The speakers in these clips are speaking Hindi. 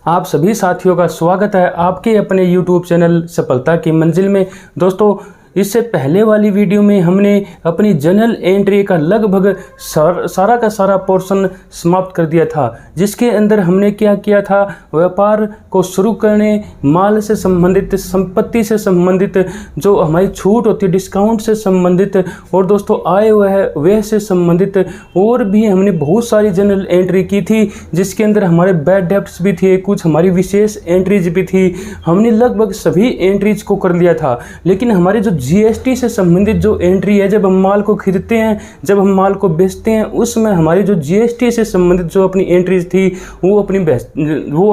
आप सभी साथियों का स्वागत है आपके अपने YouTube चैनल सफलता की मंजिल में। दोस्तों, इससे पहले वाली वीडियो में हमने अपनी जर्नल एंट्री का लगभग सारा का सारा पोर्शन समाप्त कर दिया था, जिसके अंदर हमने क्या किया था, व्यापार को शुरू करने, माल से संबंधित, संपत्ति से संबंधित, जो हमारी छूट होती है डिस्काउंट से संबंधित, और दोस्तों आय व्यय से संबंधित और भी हमने बहुत सारी जर्नल एंट्री की थी, जिसके अंदर हमारे बैड डेब्ट्स भी थे, कुछ हमारी विशेष एंट्रीज भी थी। हमने लगभग सभी एंट्रीज को कर लिया था, लेकिन हमारे जो जीएसटी से संबंधित जो एंट्री है, जब हम माल को खरीदते हैं, जब हम माल को बेचते हैं, उसमें हमारी जो जीएसटी से संबंधित जो अपनी एंट्रीज थी वो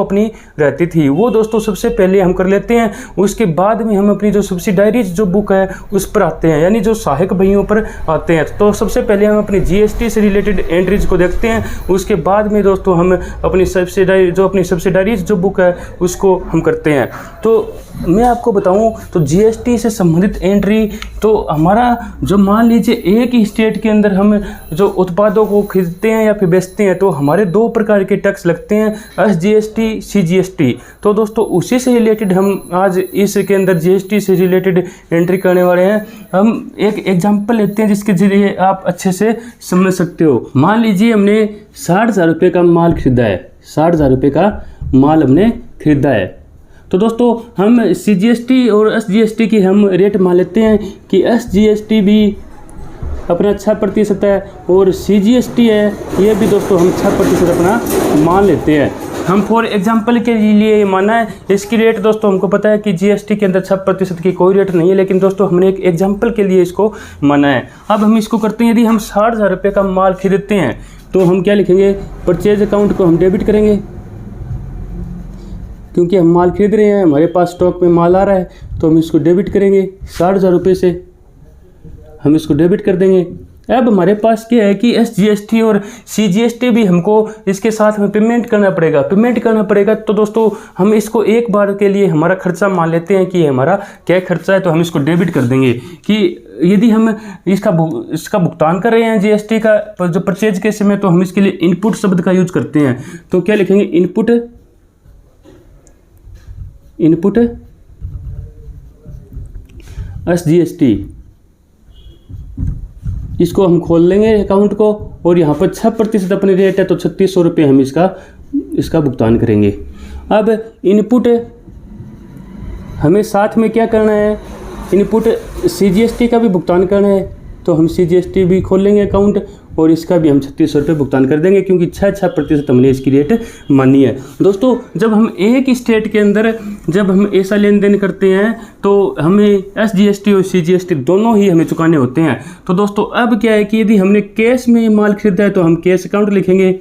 अपनी रहती थी। वो दोस्तों सबसे पहले हम कर लेते हैं। उसके बाद में हम अपनी जो सब्सिडायरीज जो बुक है उस पर आते हैं, यानी जो सहायक भैयों पर आते हैं। तो सबसे पहले हम अपनी जीएसटी से रिलेटेड एंट्रीज को देखते हैं। उसके बाद में दोस्तों हम अपनी सब्सिडायरीज जो बुक है उसको हम करते हैं। तो मैं आपको बताऊं तो जीएसटी से संबंधित एंट्री, तो हमारा जो मान लीजिए एक ही स्टेट के अंदर हम जो उत्पादों को खरीदते हैं या फिर बेचते हैं, तो हमारे दो प्रकार के टैक्स लगते हैं, एसजीएसटी, सीजीएसटी। तो दोस्तों उसी से रिलेटेड हम आज इसके अंदर जीएसटी से रिलेटेड एंट्री करने वाले हैं। हम एक एग्जांपल लेते हैं जिसके जरिए आप अच्छे से समझ सकते हो। मान लीजिए हमने 60,000 रुपये का माल खरीदा है, 60,000 रुपये का माल हमने खरीदा है। तो दोस्तों हम सीजीएसटी और एसजीएसटी की हम रेट मान लेते हैं कि एसजीएसटी भी अपना 6% है और सीजीएसटी है, ये भी दोस्तों हम 6% अपना मान लेते हैं। हम फॉर एग्जांपल के लिए माना है, इसकी रेट दोस्तों हमको पता है कि जीएसटी के अंदर 6% की कोई रेट नहीं है, लेकिन दोस्तों हमने एक एग्जांपल के लिए इसको माना है। अब हम इसको करते हैं, यदि हम 60,000 रुपये का माल खरीदते हैं तो हम क्या लिखेंगे, परचेज अकाउंट को हम डेबिट करेंगे, क्योंकि हम माल खरीद रहे हैं, हमारे पास स्टॉक में माल आ रहा है, तो हम इसको डेबिट करेंगे। 60,000 रुपये से हम इसको डेबिट कर देंगे। अब हमारे पास क्या है कि एसजीएसटी और सीजीएसटी भी हमको इसके साथ में पेमेंट करना पड़ेगा। तो दोस्तों हम इसको एक बार के लिए हमारा खर्चा मान लेते हैं कि हमारा क्या खर्चा है, तो हम इसको डेबिट कर देंगे। कि यदि हम इसका भुगतान कर रहे हैं जीएसटी का जो परचेज के समय, तो हम इसके लिए इनपुट शब्द का यूज करते हैं। तो क्या लिखेंगे, इनपुट एसजीएसटी। इसको हम खोल लेंगे अकाउंट को, और यहाँ पर 6% अपनी रेट है, तो 3600 रुपये हम इसका भुगतान करेंगे। अब इनपुट हमें साथ में क्या करना है, इनपुट सीजीएसटी का भी भुगतान करना है, तो हम सीजीएसटी भी खोल लेंगे अकाउंट, और इसका भी हम 3600 रुपये भुगतान कर देंगे, क्योंकि 6% हमने इसकी रेट मानी है। दोस्तों जब हम एक ही स्टेट के अंदर जब हम ऐसा लेन देन करते हैं, तो हमें एसजीएसटी और सीजीएसटी दोनों ही हमें चुकाने होते हैं। तो दोस्तों अब क्या है कि यदि हमने कैश में माल खरीदा है तो हम कैश अकाउंट लिखेंगे,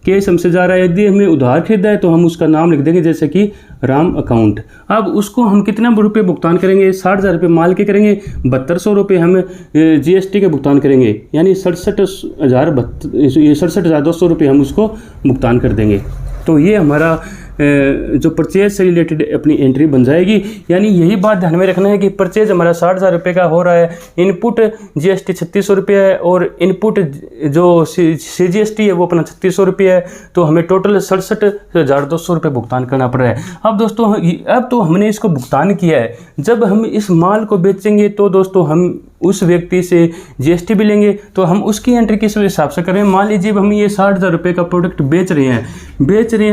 कैश हमसे जा रहा है। यदि हमने उधार खरीदा है तो हम उसका नाम लिख देंगे, जैसे कि राम अकाउंट। अब उसको हम कितना रुपये भुगतान करेंगे, 60,000 रुपये माल के करेंगे, 7200 रुपये हम जीएसटी के भुगतान करेंगे, यानी 67,200 रुपये हम उसको भुगतान कर देंगे। तो ये हमारा जो परचेज से रिलेटेड अपनी एंट्री बन जाएगी। यानी यही बात ध्यान में रखना है कि परचेज हमारा 60,000 रुपये का हो रहा है, इनपुट जीएसटी 3600 रुपये है, और इनपुट जो सीजीएसटी है वो अपना 3600 रुपये है, तो हमें टोटल 67,200 रुपये भुगतान करना पड़ रहा है। अब दोस्तों अब तो हमने इसको भुगतान किया है, जब हम इस माल को बेचेंगे तो दोस्तों हम उस व्यक्ति से जीएसटी भी लेंगे, तो हम उसकी एंट्री किस हिसाब से करें। मान लीजिए हम ये 60,000 रुपये का प्रोडक्ट बेच रहे हैं,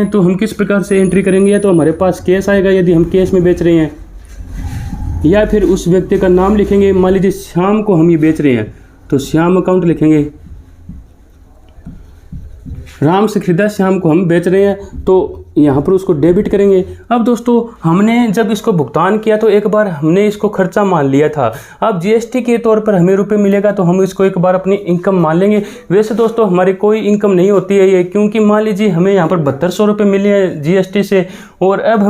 तो हम किस प्रकार से एंट्री करेंगे। या तो हमारे पास कैश आएगा यदि हम कैश में बेच रहे हैं, या फिर उस व्यक्ति का नाम लिखेंगे। मान लीजिए श्याम को हम ये बेच रहे हैं, तो श्याम अकाउंट लिखेंगे। राम से खरीदा, श्याम को हम बेच रहे हैं, तो यहाँ पर उसको डेबिट करेंगे। अब दोस्तों हमने जब इसको भुगतान किया तो एक बार हमने इसको खर्चा मान लिया था। अब जीएसटी के तौर पर हमें रुपए मिलेगा, तो हम इसको एक बार अपनी इनकम मान लेंगे। वैसे दोस्तों हमारी कोई इनकम नहीं होती है ये, क्योंकि मान लीजिए हमें यहाँ पर 7200 रुपये मिले हैं जीएसटी से, और अब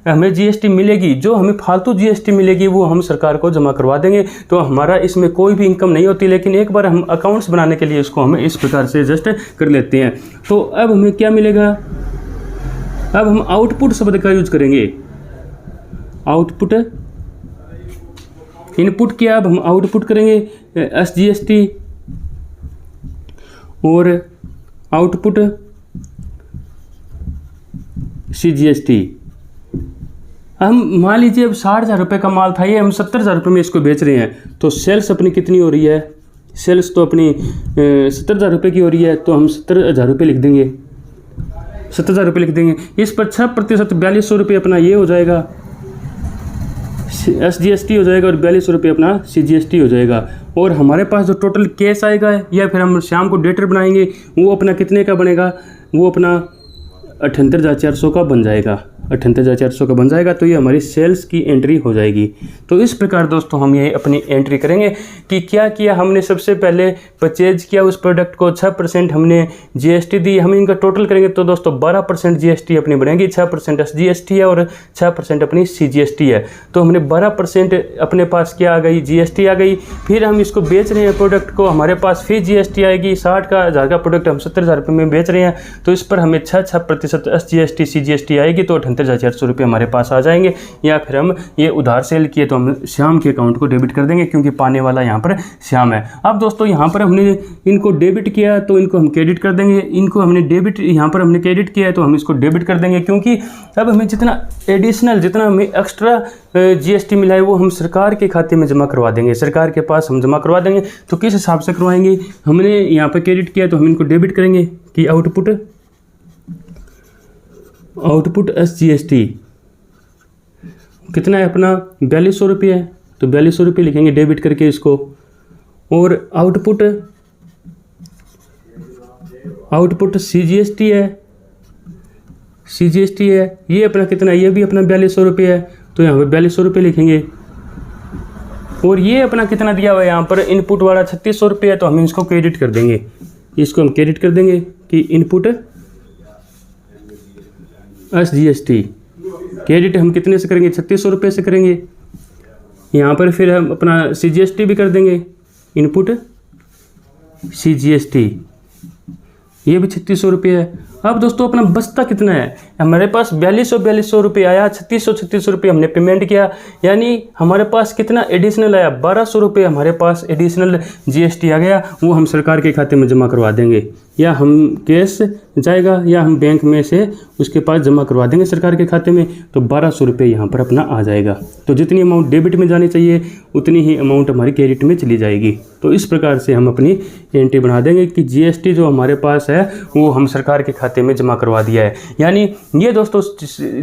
हमें जीएसटी मिलेगी, जो हमें फालतू जीएसटी मिलेगी वो हम सरकार को जमा करवा देंगे। तो हमारा इसमें कोई भी इनकम नहीं होती, लेकिन एक बार हम अकाउंट्स बनाने के लिए इसको हमें इस प्रकार से एडजस्ट कर लेते हैं। तो अब हमें क्या मिलेगा, अब हम आउटपुट शब्द का यूज करेंगे। आउटपुट, इनपुट किया, अब हम आउटपुट करेंगे एसजीएसटी, और आउटपुट CGST। हम मान लीजिए अब 60,000 रुपये का माल था, ये हम 70,000 रुपये में इसको बेच रहे हैं, तो सेल्स अपनी कितनी हो रही है? सेल्स तो अपनी 70,000 रुपये की हो रही है, तो हम 70,000 रुपये लिख देंगे, 70,000 रुपये लिख देंगे। इस पर 6% 4200 रुपये अपना ये हो जाएगा, SGST हो जाएगा, और 4200 रुपये अपना CGST हो जाएगा। और हमारे पास जो टोटल कैश आएगा, या फिर हम शाम को डेटर बनाएंगे, वो अपना कितने का बनेगा? वो अपना 78,400 का बन जाएगा, 78,400 का बन जाएगा। तो ये हमारी सेल्स की एंट्री हो जाएगी। तो इस प्रकार दोस्तों हम ये अपनी एंट्री करेंगे कि क्या किया हमने। सबसे पहले परचेज किया उस प्रोडक्ट को, 6% हमने GST दी, हम इनका टोटल करेंगे तो दोस्तों 12% GST अपनी बनेगी, 6% SGST है और 6% अपनी CGST है। तो हमने 12% अपने पास क्या आ गई? GST आ गई। फिर हम इसको बेच रहे हैं प्रोडक्ट को, हमारे पास फिर GST आएगी। 60,000 का प्रोडक्ट हम 70,000 रुपये में बेच रहे हैं, तो इस पर हमें 6% SGST CGST आएगी, तो 78,400 रुपये हमारे पास आ जाएंगे। या फिर हम ये उधार सेल किए तो हम श्याम के अकाउंट को डेबिट कर देंगे, क्योंकि पाने वाला यहाँ पर श्याम है। अब दोस्तों यहाँ पर हमने इनको डेबिट किया तो इनको हम क्रेडिट कर देंगे, इनको हमने डेबिट यहाँ पर हमने क्रेडिट किया है तो हम इसको डेबिट कर देंगे, क्योंकि अब हमें जितना एडिशनल, जितना हमें एक्स्ट्रा GST मिला है वो हम सरकार के खाते में जमा करवा देंगे, सरकार के पास हम जमा करवा देंगे। तो किस हिसाब से करवाएंगे? हमने यहाँ पर क्रेडिट किया तो हम इनको डेबिट करेंगे कि आउटपुट SGST कितना है अपना? 4200 रुपये है, तो 4200 रुपये लिखेंगे डेबिट करके इसको। और आउटपुट CGST है, ये अपना कितना है? ये भी अपना 4200 रुपये है, तो यहाँ पर 4200 रुपये लिखेंगे। और ये अपना कितना दिया हुआ है यहाँ पर? इनपुट वाला 3600 रुपये है, तो हम इसको क्रेडिट कर देंगे, इसको हम क्रेडिट कर देंगे कि इनपुट SGST क्रेडिट हम कितने से करेंगे? 3600 रुपये से करेंगे। यहाँ पर फिर हम अपना CGST भी कर देंगे, इनपुट CGST, ये भी 3600 रुपये है। अब दोस्तों अपना बचता कितना है? हमारे पास 4200 रुपये आया, 3600 रुपये हमने पेमेंट किया, यानी हमारे पास कितना एडिशनल आया? 1200 रुपये हमारे पास एडिशनल GST आ गया, वो हम सरकार के खाते में जमा करवा देंगे, या हम कैश जाएगा या हम बैंक में से उसके पास जमा करवा देंगे सरकार के खाते में। तो 1200 रुपये यहाँ पर अपना आ जाएगा। तो जितनी अमाउंट डेबिट में जानी चाहिए उतनी ही अमाउंट हमारी क्रेडिट में चली जाएगी। तो इस प्रकार से हम अपनी एंट्री बना देंगे कि GST जो हमारे पास है वो हम सरकार के खाते में जमा करवा दिया है। यानी ये दोस्तों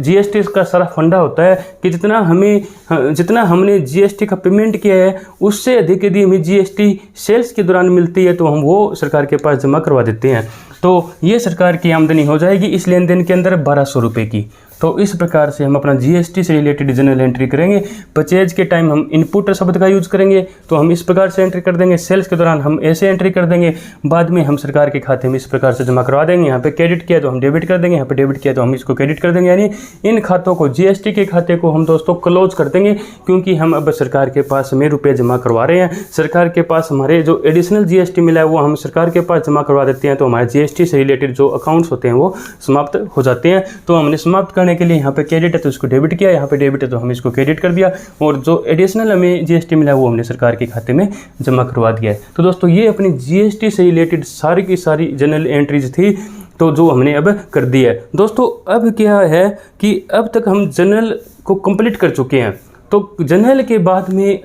GST का सारा फंडा होता है कि जितना हमने GST का पेमेंट किया है उससे अधिक यदि हमें GST सेल्स के दौरान मिलती है तो हम वो सरकार के पास जमा करवा देते हैं। तो ये सरकार की आमदनी हो जाएगी इस लेन देन के अंदर 1200 रुपये की। तो इस प्रकार से हम अपना GST से रिलेटेड जनरल एंट्री करेंगे। परचेज के टाइम हम इनपुट शब्द का यूज करेंगे, तो हम इस प्रकार से एंट्री कर देंगे। सेल्स के दौरान हम ऐसे एंट्री कर देंगे, बाद में हम सरकार के खाते में इस प्रकार से जमा करवा देंगे। यहाँ पे क्रेडिट किया तो हम डेबिट कर देंगे, यहाँ पे डेबिट किया तो हम इसको क्रेडिट कर देंगे। यानी इन खातों को, GST के खाते को हम दोस्तों क्लोज कर देंगे, क्योंकि हम अब सरकार के पास में रुपये जमा करवा रहे हैं। सरकार के पास हमारे जो एडिशनल GST मिला है वो हम सरकार के पास जमा करवा देते हैं, तो हमारे GST से रिलेटेड जो अकाउंट्स होते हैं वो समाप्त हो जाते हैं। तो हमने समाप्त करने के लिए यहाँ पे क्रेडिट है तो इसको डेबिट किया, यहाँ पे डेबिट है तो हम इसको क्रेडिट कर दिया, और जो एडिशनल हमें GST मिला वो हमने सरकार के खाते में जमा करवा दिया है। तो दोस्तों ये अपनी GST से रिलेटेड सारी की सारी जनरल एंट्रीज थी, तो जो हमने अब कर दी है। दोस्तों अब क्या है कि अब तक हम जनरल को कंप्लीट कर चुके हैं, तो जनरल के बाद में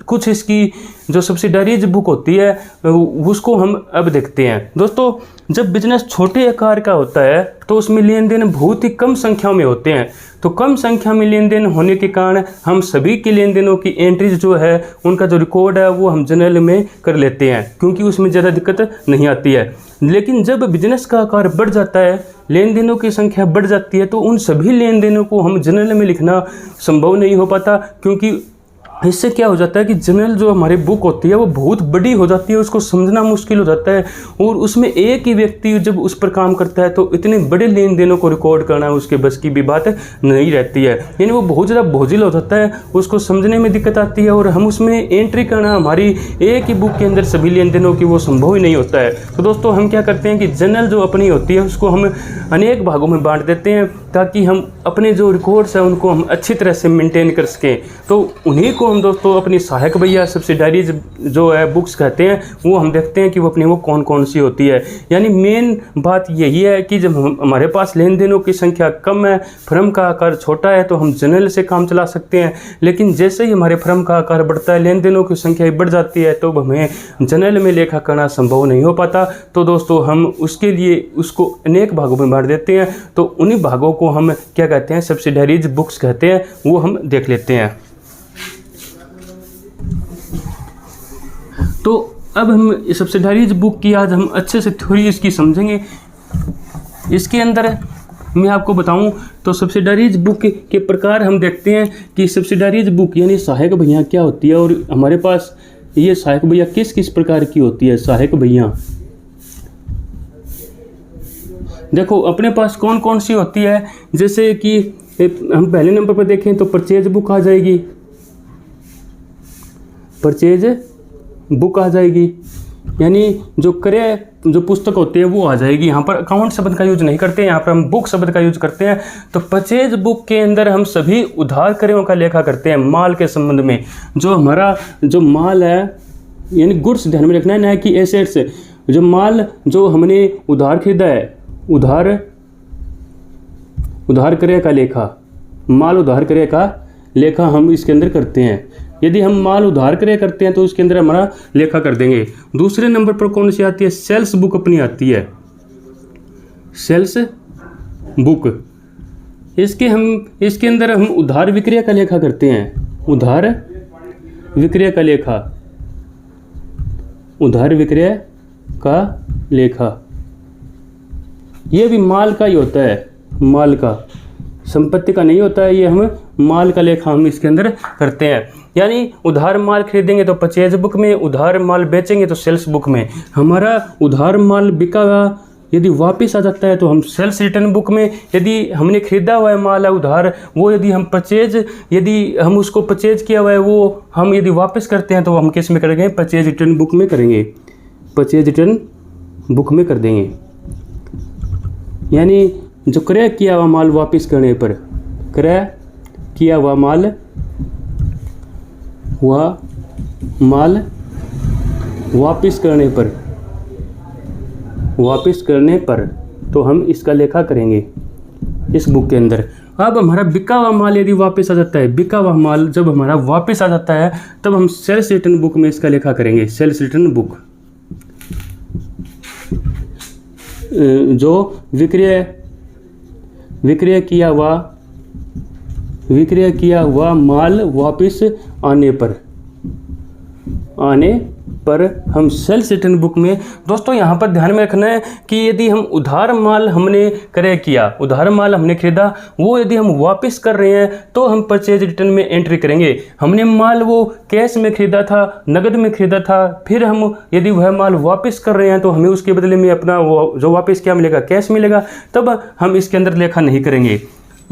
कुछ इसकी जो सब्सिडारीज बुक होती है उसको हम अब देखते हैं। दोस्तों जब बिजनेस छोटे आकार का होता है तो उसमें लेन देन बहुत ही कम संख्या में होते हैं, तो कम संख्या में लेन देन होने के कारण हम सभी के लेन देनों की एंट्रीज जो है उनका जो रिकॉर्ड है वो हम जनरल में कर लेते हैं, क्योंकि उसमें ज़्यादा दिक्कत नहीं आती है। लेकिन जब बिजनेस का आकार बढ़ जाता है, लेन देनों की संख्या बढ़ जाती है, तो उन सभी लेन देनों को हम जनरल में लिखना संभव नहीं हो पाता, क्योंकि इससे क्या हो जाता है कि जनरल जो हमारी बुक होती है वो बहुत बड़ी हो जाती है, उसको समझना मुश्किल हो जाता है, और उसमें एक ही व्यक्ति जब उस पर काम करता है तो इतने बड़े लेन देनों को रिकॉर्ड करना उसके बस की भी बात नहीं रहती है। यानी वो बहुत ज़्यादा बोझिल हो जाता है, उसको समझने में दिक्कत आती है, और हम उसमें एंट्री करना हमारी एक ही बुक के अंदर सभी लेन देनों की वो संभव ही नहीं होता है। तो दोस्तों हम क्या करते हैं कि जनरल जो अपनी होती है उसको हम अनेक भागों में बांट देते हैं, ताकि हम अपने जो रिकॉर्ड्स हैं उनको हम अच्छी तरह से मेंटेन कर सकें। तो उन्हीं को हम दोस्तों अपनी सहायक भैया सब्सिडारीज जो है बुक्स कहते हैं, वो हम देखते हैं कि वो अपनी वो कौन कौन सी होती है। यानी मेन बात यही है कि जब हमारे पास लेन देनों की संख्या कम है, फर्म का आकार छोटा है, तो हम जनरल से काम चला सकते हैं। लेकिन जैसे ही हमारे फर्म का आकार बढ़ता है, लेन देनों की संख्या बढ़ जाती है, तो हमें जनरल में लेखा करना संभव नहीं हो पाता। तो दोस्तों हम उसके लिए उसको अनेक भागों में बांट देते हैं। तो उन्हीं भागों को हम क्या कहते हैं, सब्सिडारीज बुक्स कहते हैं, वो हम देख लेते हैं। तो अब हम सब्सिडारीज बुक की आज हम अच्छे से थ्योरी इसकी समझेंगे। इसके अंदर मैं आपको बताऊं तो सब्सिडारीज बुक के प्रकार हम देखते हैं कि सब्सिडारीज बुक यानी सहायक भैया क्या होती है, और हमारे पास ये सहायक भैया किस किस प्रकार की होती है। सहायक भैया देखो अपने पास कौन कौन सी होती है, जैसे कि हम पहले नंबर पर देखें तो परचेज बुक आ जाएगी, परचेज बुक आ जाएगी, यानी जो क्रय जो पुस्तक होती है वो आ जाएगी। यहाँ पर अकाउंट शब्द का यूज नहीं करते हैं, यहाँ पर हम बुक शब्द का यूज करते हैं। तो परचेज बुक के अंदर हम सभी उधार क्रयों का लेखा करते हैं माल के संबंध में। जो हमारा जो माल है यानी गुड्स ध्यान में रखना है, ना कि एसेट्स। जो माल जो हमने उधार खरीदा है, उधार क्रय का लेखा, माल उधार क्रय का लेखा हम इसके अंदर करते हैं। यदि हम माल उधार क्रय करते हैं तो इसके अंदर हमारा लेखा कर देंगे। दूसरे नंबर पर कौन सी आती है, सेल्स बुक अपनी आती है, सेल्स बुक। इसके अंदर हम उधार विक्रय का लेखा करते हैं, उधार विक्रय का लेखा, उधार विक्रय का लेखा। ये भी माल का ही होता है, माल का, संपत्ति का नहीं होता है। ये हम माल का लेखा हम इसके अंदर करते हैं। यानी उधार माल खरीदेंगे तो परचेज बुक में, उधार माल बेचेंगे तो सेल्स बुक में। हमारा उधार माल बिका हुआ यदि वापस आ जाता है तो हम सेल्स रिटर्न बुक में। यदि हमने खरीदा हुआ है माल है उधार, वो यदि हम यदि हम उसको परचेज किया हुआ है वो हम यदि वापस करते हैं तो हम किस में करेंगे, परचेज रिटर्न बुक में करेंगे, परचेज रिटर्न बुक में कर देंगे। यानी जो क्रय किया हुआ माल वापस करने पर, क्रय किया हुआ माल वापस करने पर तो हम इसका लेखा करेंगे इस बुक के अंदर। अब हमारा बिका हुआ माल यदि वापस आ जाता है, बिका हुआ माल जब हमारा वापस आ जाता है तब हम सेल्स रिटर्न बुक में इसका लेखा करेंगे, सेल्स रिटर्न बुक। जो विक्रय किया हुआ माल वापस आने पर हम सेल्स रिटर्न बुक में। दोस्तों यहाँ पर ध्यान में रखना है कि यदि हम उधार माल हमने क्रय किया, उधार माल हमने खरीदा, वो यदि हम वापस कर रहे हैं तो हम परचेज रिटर्न में एंट्री करेंगे। हमने माल वो कैश में खरीदा था, नगद में खरीदा था, फिर हम यदि वह माल वापस कर रहे हैं तो हमें उसके बदले में अपना वो जो वापस क्या मिलेगा, कैश मिलेगा, तब हम इसके अंदर लेखा नहीं करेंगे।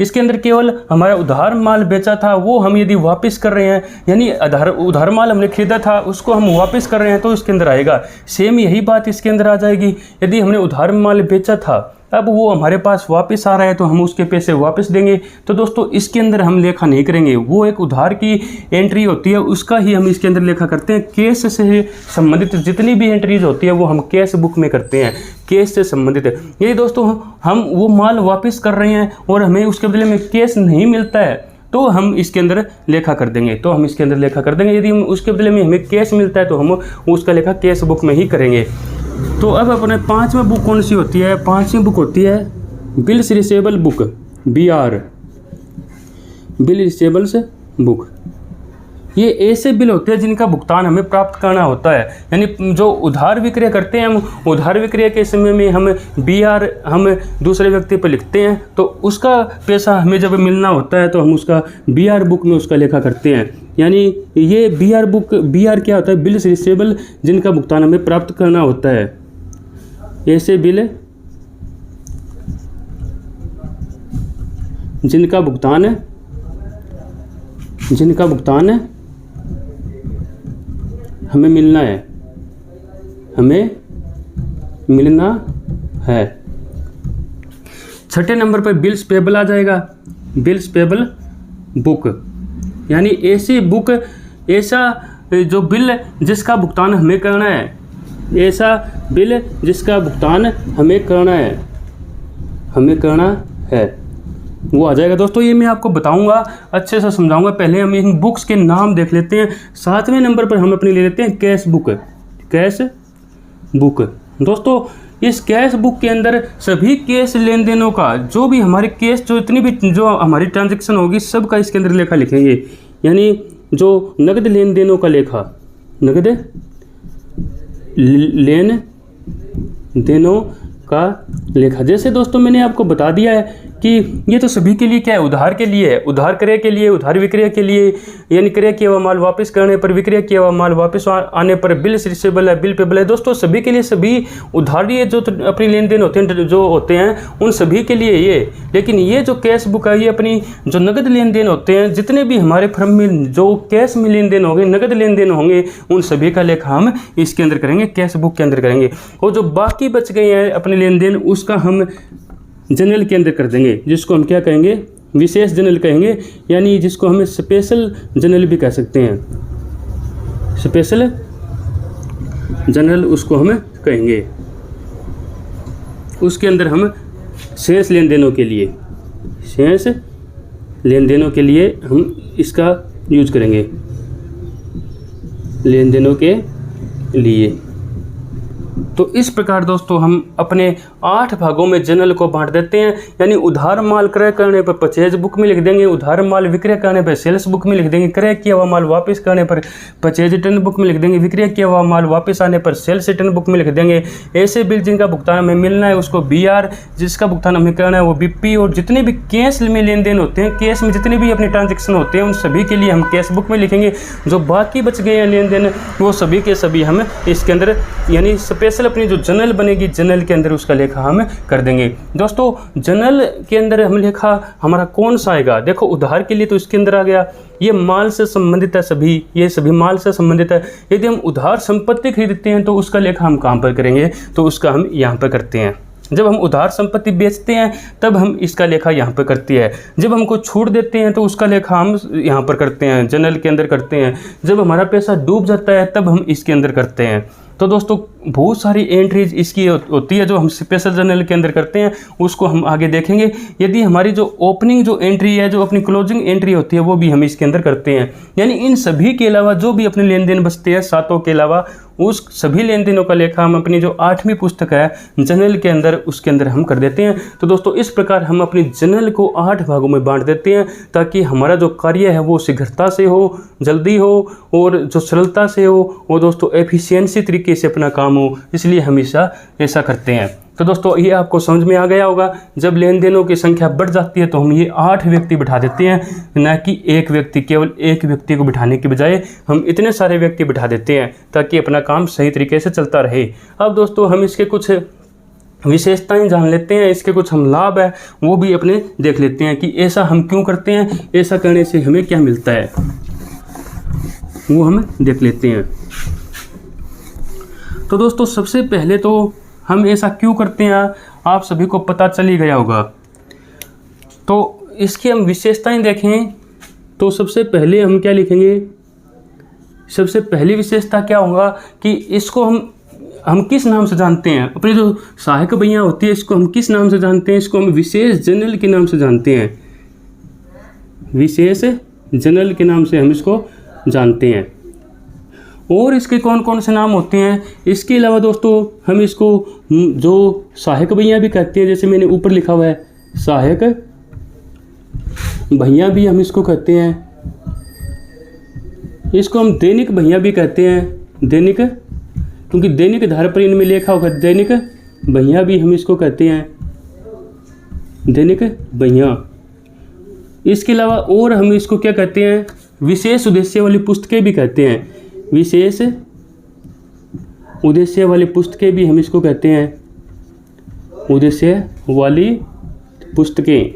इसके अंदर केवल हमारा उधार माल बेचा था वो हम यदि वापस कर रहे हैं, यानी उधार माल हमने खरीदा था उसको हम वापस कर रहे हैं तो इसके अंदर आएगा। सेम यही बात इसके अंदर आ जाएगी। यदि हमने उधार माल बेचा था, अब वो हमारे पास वापस आ रहा है तो हम उसके पैसे वापस देंगे। तो दोस्तों इसके अंदर हम लेखा नहीं करेंगे, वो एक उधार की एंट्री होती है, उसका ही हम इसके अंदर लेखा करते हैं। केस से संबंधित जितनी भी एंट्रीज होती है वो हम कैश बुक में करते हैं, केस से संबंधित है। यदि दोस्तों हम वो माल वापस कर रहे हैं और हमें उसके बदले में कैश नहीं मिलता है तो हम इसके अंदर लेखा कर देंगे, यदि हम उसके बदले में हमें कैश मिलता है तो हम उसका लेखा कैश बुक में ही करेंगे। तो अब अपने पांचवा बुक कौन सी होती है, पांचवी बुक होती है bills receivable book, BR, bill receivables book. ये ऐसे बिल होते हैं जिनका भुगतान हमें प्राप्त करना होता है। यानी जो उधार विक्रय करते हैं हम, उधार विक्रय के समय में हम BR हम दूसरे व्यक्ति पर लिखते हैं, तो उसका पैसा हमें जब मिलना होता है तो हम उसका BR बुक में उसका लेखा करते हैं। यानी ये BR बुक, BR क्या होता है, बिल्स रिसीवेबल जिनका भुगतान हमें प्राप्त करना होता है। ऐसे बिल जिनका भुगतान हमें मिलना है। छठे नंबर पर बिल्स पेबल आ जाएगा। बिल्स पेबल बुक, यानी ऐसी बुक, ऐसा जो बिल जिसका भुगतान हमें करना है, ऐसा बिल जिसका भुगतान हमें करना है वो आ जाएगा। दोस्तों ये मैं आपको बताऊंगा, अच्छे से समझाऊंगा। पहले हम इन बुक्स के नाम देख लेते हैं। 7वें नंबर पर हम अपनी ले लेते हैं कैश बुक। कैश बुक दोस्तों, इस कैश बुक के अंदर सभी कैश लेन देनों का, जो भी हमारे कैश, जो इतनी भी जो हमारी ट्रांजैक्शन होगी, सब का इसके अंदर लेखा लिखेंगे। यानी जो नगद लेन देनों का लेखा, नगद लेन देनों का लेखा। जैसे दोस्तों मैंने आपको बता दिया है कि ये तो सभी के लिए क्या है, उधार के लिए है, उधार क्रय के लिए, उधार विक्रय के लिए, यानी क्रय किया हुआ माल वापस करने पर, विक्रय किया हुआ माल वापस आने पर बिल रिसीवेबल है, बिल पेबल है। दोस्तों सभी के लिए, सभी उधारी जो अपनी लेन देन होते हैं, जो होते हैं, उन सभी के लिए ये। लेकिन ये जो कैश बुक है, ये अपनी जो नगद लेन देन होते हैं, जितने भी हमारे फर्म में जो कैश में लेन देन होंगे, नगद लेन देन होंगे, उन सभी का लेखा हम इसके अंदर करेंगे, कैश बुक के अंदर करेंगे। और जो बाकी बच गए हैं अपने लेन देन, उसका हम जनरल के अंदर कर देंगे, जिसको हम क्या कहेंगे, विशेष जनरल कहेंगे, यानी जिसको हमें स्पेशल जनरल भी कह सकते हैं। स्पेशल जनरल उसको हम कहेंगे। उसके अंदर हम शेष लेन देनों के लिए, शेष लेन देनों के लिए हम इसका यूज करेंगे, लेन देनों के लिए। तो इस प्रकार दोस्तों हम अपने 8 भागों में जनरल को बांट देते हैं। यानी उधार माल क्रय करने पर परचेज बुक में लिख देंगे, उधार माल विक्रय करने पर सेल्स बुक में लिख देंगे, क्रय किया हुआ माल वापस करने पर परचेज रिटर्न बुक में लिख देंगे, विक्रय किया हुआ माल वापस आने पर सेल्स रिटर्न बुक में लिख देंगे। ऐसे बिल जिनका भुगतान हमें मिलना है उसको BR, जिसका भुगतान हमें करना है वो BP। और जितने भी कैश में लेन देन होते हैं, कैश में जितने भी अपने ट्रांजेक्शन होते हैं, उन सभी के लिए हम कैश बुक में लिखेंगे। जो बाकी बच गए हैं लेन देन, वो सभी के सभी हम इसके अंदर, यानी स्पेशल अपनी जो जनरल बनेगी, जनरल के अंदर उसका लेखा हम कर देंगे। दोस्तों जनरल के अंदर हम लेखा हमारा कौन सा आएगा, देखो उधार के लिए तो इसके अंदर आ गया, ये माल से संबंधित है, सभी ये सभी माल से संबंधित है। यदि हम उधार संपत्ति खरीदते हैं तो उसका लेखा हम कहाँ पर करेंगे, तो उसका हम यहाँ पर करते हैं। जब हम उधार संपत्ति बेचते हैं तब हम इसका लेखा यहाँ पर करते हैं। जब हमको छूट देते हैं तो उसका लेखा हम यहाँ पर करते हैं, जनरल के अंदर करते हैं। जब हमारा पैसा डूब जाता है तब हम इसके अंदर करते हैं। तो दोस्तों बहुत सारी एंट्रीज इसकी होती है जो हम स्पेशल जनरल के अंदर करते हैं, उसको हम आगे देखेंगे। यदि हमारी जो ओपनिंग जो एंट्री है, जो अपनी क्लोजिंग एंट्री होती है, वो भी हम इसके अंदर करते हैं। यानी इन सभी के अलावा जो भी अपने लेन देन बचते हैं, 7 के अलावा, उस सभी लेन देनों का लेखा हम अपनी जो 8वीं पुस्तक है जनरल के अंदर, उसके अंदर हम कर देते हैं। तो दोस्तों इस प्रकार हम अपनी जनरल को 8 भागों में बांट देते हैं, ताकि हमारा जो कार्य है वो शीघ्रता से हो, जल्दी हो, और जो सरलता से हो, वो दोस्तों एफिशिएंसी तरीके से अपना काम हो। इसलिए हमेशा ऐसा करते हैं। तो दोस्तों ये आपको समझ में आ गया होगा, जब लेन देनों की संख्या बढ़ जाती है तो हम ये 8 व्यक्ति बिठा देते हैं, न कि एक व्यक्ति। केवल एक व्यक्ति को बिठाने के बजाय हम इतने सारे व्यक्ति बिठा देते हैं, ताकि अपना काम सही तरीके से चलता रहे। अब दोस्तों हम इसके कुछ विशेषताएं जान लेते हैं, इसके कुछ हम लाभ है वो भी अपने देख लेते हैं कि ऐसा हम क्यों करते हैं, ऐसा करने से हमें क्या मिलता है, वो हम देख लेते हैं। तो दोस्तों सबसे पहले तो हम ऐसा क्यों करते हैं आप सभी को पता चल ही गया होगा। तो इसकी हम विशेषताएं देखें तो सबसे पहले हम क्या लिखेंगे, सबसे पहली विशेषता क्या होगा कि इसको हम किस नाम से जानते हैं। अपनी जो सहायक भैया होती है, इसको हम किस नाम से जानते हैं, इसको हम विशेष जनरल के नाम से जानते हैं। विशेष जनरल के नाम से हम इसको जानते हैं। और इसके कौन कौन से नाम होते हैं, इसके अलावा दोस्तों हम इसको जो सहायक भैया भी कहते हैं, जैसे मैंने ऊपर लिखा हुआ है सहायक भैया भी हम इसको कहते हैं। इसको हम दैनिक भैया भी कहते हैं, दैनिक, क्योंकि दैनिक आधार पर इनमें लिखा होगा, दैनिक भैया भी हम इसको कहते हैं, दैनिक भैया। इसके अलावा और हम इसको क्या कहते हैं, विशेष उद्देश्य वाली पुस्तकें भी कहते हैं, विशेष उद्देश्य वाली पुस्तकें भी हम इसको कहते हैं, उद्देश्य वाली पुस्तकें।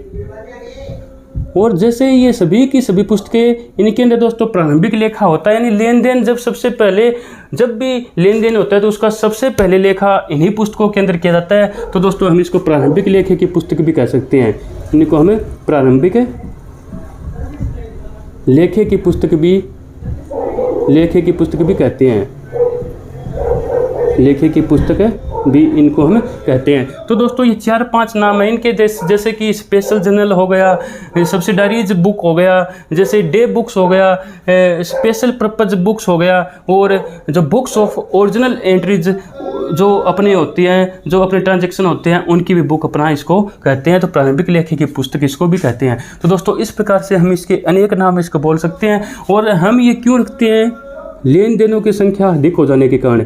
और जैसे ये सभी की सभी पुस्तकें, इनके अंदर दोस्तों प्रारंभिक लेखा होता है, यानी लेन देन जब सबसे पहले, जब भी लेन देन होता है तो उसका सबसे पहले लेखा इन्हीं पुस्तकों के अंदर किया जाता है। तो दोस्तों हम इसको प्रारंभिक लेखे की पुस्तक भी कह सकते हैं, इनको हमें प्रारंभिक लेखे की पुस्तक भी कहते हैं। लेखे की पुस्तक भी इनको हम कहते हैं। तो दोस्तों ये 4-5 नाम हैं इनके, जैसे कि स्पेशल जर्नल हो गया, सब्सिडारीज बुक हो गया, जैसे डे बुक्स हो गया, स्पेशल पर्पज बुक्स हो गया, और जो बुक्स ऑफ ओरिजिनल एंट्रीज जो अपने होती हैं, जो अपने ट्रांजैक्शन होते हैं, उनकी भी बुक अपना इसको कहते हैं। तो प्रारंभिक लेखे की पुस्तक इसको भी कहते हैं। तो दोस्तों इस प्रकार से हम इसके अनेक नाम इसको बोल सकते हैं। और हम ये क्यों रखते हैं? लेन देनों की संख्या अधिक हो जाने के कारण,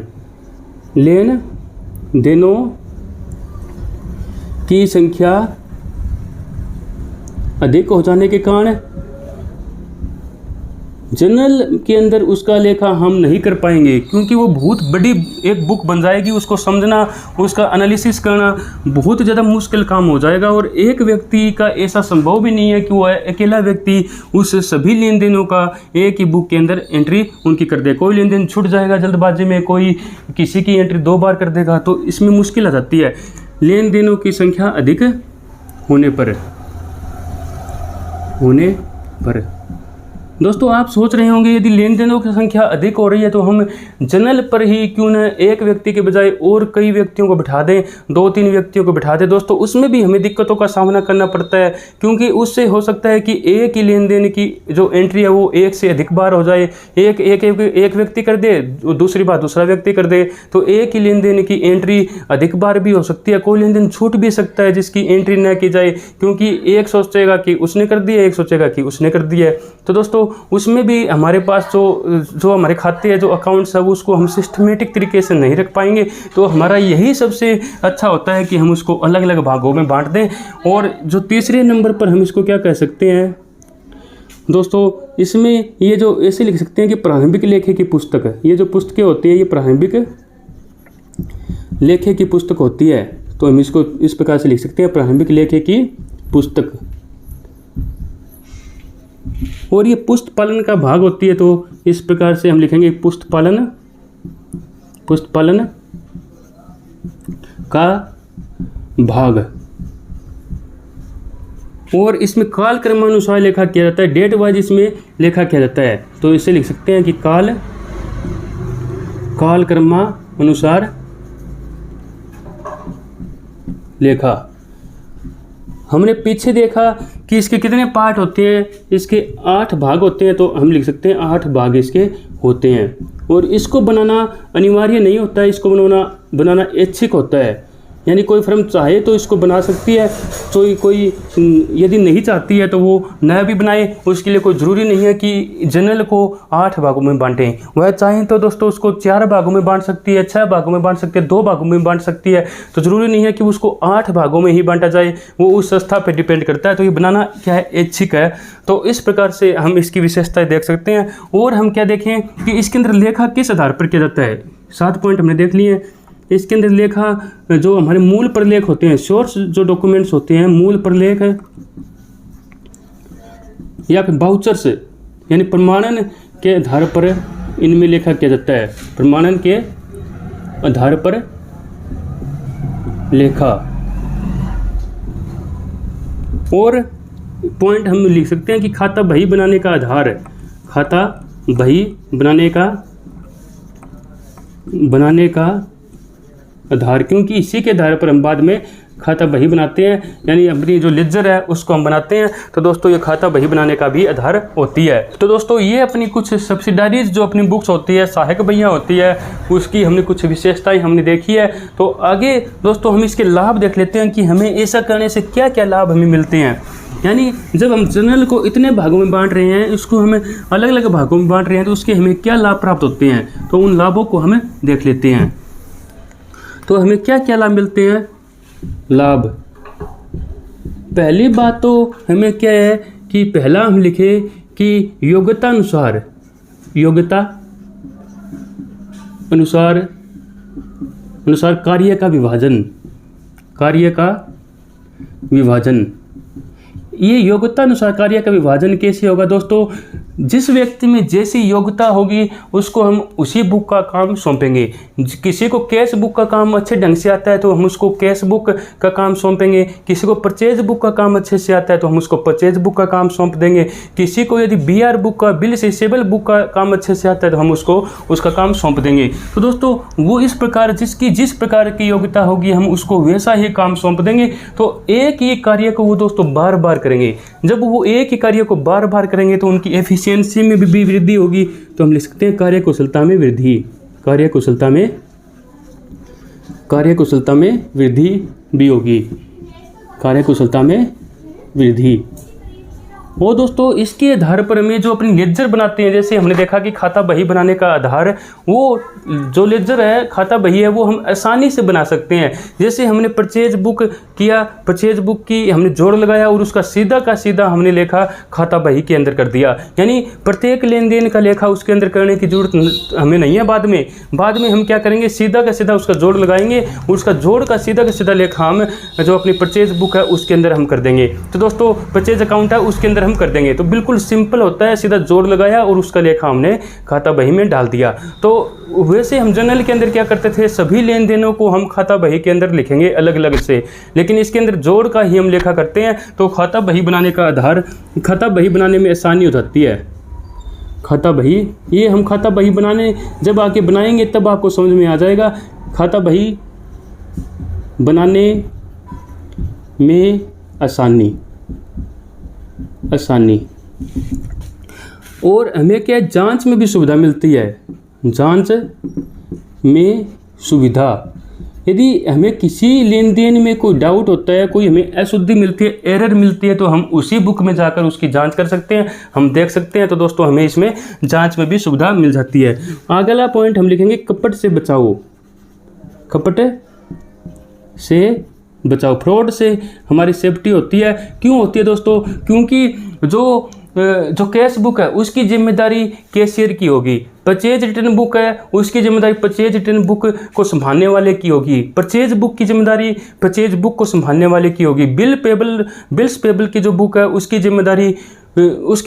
लेन देनों की संख्या अधिक हो जाने के कारण जर्नल के अंदर उसका लेखा हम नहीं कर पाएंगे, क्योंकि वो बहुत बड़ी एक बुक बन जाएगी। उसको समझना, उसका एनालिसिस करना बहुत ज़्यादा मुश्किल काम हो जाएगा। और एक व्यक्ति का ऐसा संभव भी नहीं है कि वो अकेला व्यक्ति उस सभी लेन देनों का एक ही बुक के अंदर एंट्री उनकी कर दे। कोई लेन देन छूट जाएगा जल्दबाजी में, कोई किसी की एंट्री 2 बार कर देगा, तो इसमें मुश्किल आ जाती है। लेन देनों की संख्या अधिक होने पर दोस्तों आप सोच रहे होंगे यदि लेन देनों की संख्या अधिक हो रही है तो हम जर्नल पर ही क्यों न एक व्यक्ति के बजाय और कई व्यक्तियों को बिठा दें, 2-3 व्यक्तियों को बिठा दें। दोस्तों उसमें भी हमें दिक्कतों का सामना करना पड़ता है, क्योंकि उससे हो सकता है कि एक ही लेन देन की जो एंट्री है वो एक से अधिक बार हो जाए। एक व्यक्ति कर दे, दूसरी बार दूसरा व्यक्ति कर दे, तो एक ही लेन देन की एंट्री अधिक बार भी हो सकती है। कोई लेन देन छूट भी सकता है जिसकी एंट्री न की जाए, क्योंकि एक सोचेगा कि उसने कर दिया, एक सोचेगा कि उसने कर दिया। तो दोस्तों उसमें भी हमारे पास जो हमारे खाते हैं, जो अकाउंट्स है, उसको हम सिस्टमेटिक तरीके से नहीं रख पाएंगे। तो हमारा यही सबसे अच्छा होता है कि हम उसको अलग अलग भागों में बांट दें। और जो तीसरे नंबर पर हम इसको क्या कह सकते हैं दोस्तों, इसमें ये जो ऐसे लिख सकते हैं कि प्रारंभिक लेखे की पुस्तक है। ये जो पुस्तकें होती है ये प्रारंभिक लेखे की पुस्तक होती है। तो हम इसको इस प्रकार से लिख सकते हैं, प्रारंभिक लेखे की पुस्तक। और ये पुस्तपालन का भाग होती है, तो इस प्रकार से हम लिखेंगे पुस्तपालन का भाग। और इसमें काल क्रमानुसार लेखा किया जाता है, डेट वाइज इसमें लेखा किया जाता है। तो इसे लिख सकते हैं कि काल क्रमानुसार लेखा। हमने पीछे देखा कि इसके कितने पार्ट होते हैं, इसके 8 भाग होते हैं। तो हम लिख सकते हैं 8 भाग इसके होते हैं। और इसको बनाना अनिवार्य नहीं होता है, इसको बनाना ऐच्छिक होता है। यानी कोई फर्म चाहे तो इसको बना सकती है, तो कोई यदि नहीं चाहती है तो वो नया भी बनाए। उसके लिए कोई ज़रूरी नहीं है कि जर्नल को 8 भागों में बांटें। वह चाहें तो दोस्तों उसको 4 भागों में बांट सकती है, 6 भागों में बांट सकती है, 2 भागों में बांट सकती है। तो ज़रूरी नहीं है कि उसको 8 भागों में ही बांटा जाए, वो उस संस्था पर डिपेंड करता है। तो ये बनाना क्या है, ऐच्छिक है। तो इस प्रकार से हम इसकी विशेषताएँ देख सकते हैं। और हम क्या देखें कि इसके अंदर लेखा किस आधार पर किया जाता है। 7 पॉइंट हमने देख लिए। इसके अंदर लेखा जो हमारे मूल प्रलेख होते हैं, सोर्स जो डॉक्यूमेंट्स होते हैं, मूल प्रलेख या फिर बाउचर्स, यानी प्रमाणन के आधार पर इनमें लेखा किया जाता है। प्रमाणन के आधार पर लेखा। और पॉइंट हम लिख सकते हैं कि खाता बही बनाने का आधार है, खाता बही बनाने का आधार, क्योंकि इसी के आधार पर हम बाद में खाता बही बनाते हैं, यानी अपनी जो लेजर है उसको हम बनाते हैं। तो दोस्तों ये खाता बही बनाने का भी आधार होती है। तो दोस्तों ये अपनी कुछ सब्सिडारीज जो अपनी बुक्स होती है, सहायक बहियाँ होती है, उसकी हमने कुछ विशेषताएं हमने देखी है। तो आगे दोस्तों हम इसके लाभ देख लेते हैं कि हमें ऐसा करने से क्या क्या लाभ हमें मिलते हैं। यानी जब हम जर्नल को इतने भागों में बांट रहे हैं, इसको हमें अलग अलग भागों में बांट रहे हैं, तो उसके हमें क्या लाभ प्राप्त होते हैं, तो उन लाभों को हमें देख लेते हैं। तो हमें क्या क्या लाभ मिलते हैं। लाभ, पहली बात तो हमें क्या है कि पहला हम लिखे कि योग्यता अनुसार कार्य का विभाजन। ये योग्यता अनुसार कार्य का विभाजन कैसे होगा दोस्तों। जिस व्यक्ति में जैसी योग्यता होगी उसको हम उसी बुक का काम सौंपेंगे। किसी को कैश बुक का काम अच्छे ढंग से आता है तो हम उसको कैश बुक का काम सौंपेंगे। किसी को परचेज बुक का काम अच्छे से आता है तो हम उसको परचेज बुक का काम सौंप देंगे। किसी को यदि BR बुक का, बिल रिसीवेबल बुक का काम अच्छे से आता है तो हम उसको उसका काम सौंप देंगे। तो दोस्तों वो इस प्रकार जिसकी जिस प्रकार की योग्यता होगी हम उसको वैसा ही काम सौंप देंगे। तो एक ही कार्य को वो दोस्तों बार बार करेंगे। जब वो एक ही कार्य को बार बार करेंगे तो उनकी एफिशिएंसी में भी वृद्धि होगी। तो हम लिख सकते हैं कार्यकुशलता में वृद्धि, कार्यकुशलता में वृद्धि भी होगी, कार्यकुशलता में वृद्धि। वो दोस्तों इसके आधार पर हमें जो अपनी लेजर बनाते हैं, जैसे हमने देखा कि खाता बही बनाने का आधार वो जो लेजर है, खाता बही है, वो हम आसानी से बना सकते हैं। जैसे हमने परचेज बुक किया, परचेज बुक की हमने जोड़ लगाया और उसका सीधा का सीधा हमने लेखा खाता बही के अंदर कर दिया। यानी प्रत्येक लेन देन का लेखा उसके अंदर करने की जरूरत हमें नहीं है। बाद में हम क्या करेंगे, सीधा का सीधा उसका जोड़ लगाएंगे और उसका जोड़ का सीधा लेखा हम जो अपनी परचेज बुक है उसके अंदर हम कर देंगे। तो दोस्तों परचेज अकाउंट है उसके अंदर हम कर देंगे। तो बिल्कुल सिंपल होता है, सीधा जोड़ लगाया और उसका लेखा हमने खाता बही में डाल दिया। तो वैसे हम जर्नल के अंदर क्या करते थे, सभी लेन देनों को हम खाता बही के अंदर लिखेंगे अलग अलग से, लेकिन इसके अंदर जोड़ का ही हम लेखा करते हैं। तो खाता बही बनाने का आधार, खाता बही बनाने में आसानी हो जाती है। खाता बही, ये हम खाता बही बनाने जब आके बनाएंगे तब आपको समझ में आ जाएगा। खाता बही बनाने में आसानी और हमें क्या जांच में भी सुविधा मिलती है, जांच में सुविधा। यदि हमें किसी लेन देन में कोई डाउट होता है, कोई हमें अशुद्धि मिलती है, एरर मिलती है, तो हम उसी बुक में जाकर उसकी जांच कर सकते हैं, हम देख सकते हैं। तो दोस्तों हमें इसमें जांच में भी सुविधा मिल जाती है। अगला पॉइंट हम लिखेंगे कपट से बचाओ, कपट से बचाओ। फ्रॉड से हमारी सेफ्टी होती है। क्यों होती है दोस्तों? क्योंकि जो कैश बुक है उसकी जिम्मेदारी कैशियर की होगी, परचेज रिटर्न बुक है उसकी जिम्मेदारी परचेज रिटर्न बुक को संभालने वाले की होगी, परचेज बुक की जिम्मेदारी परचेज बुक को संभालने वाले की होगी, बिल्स पेबल की जो बुक है उसकी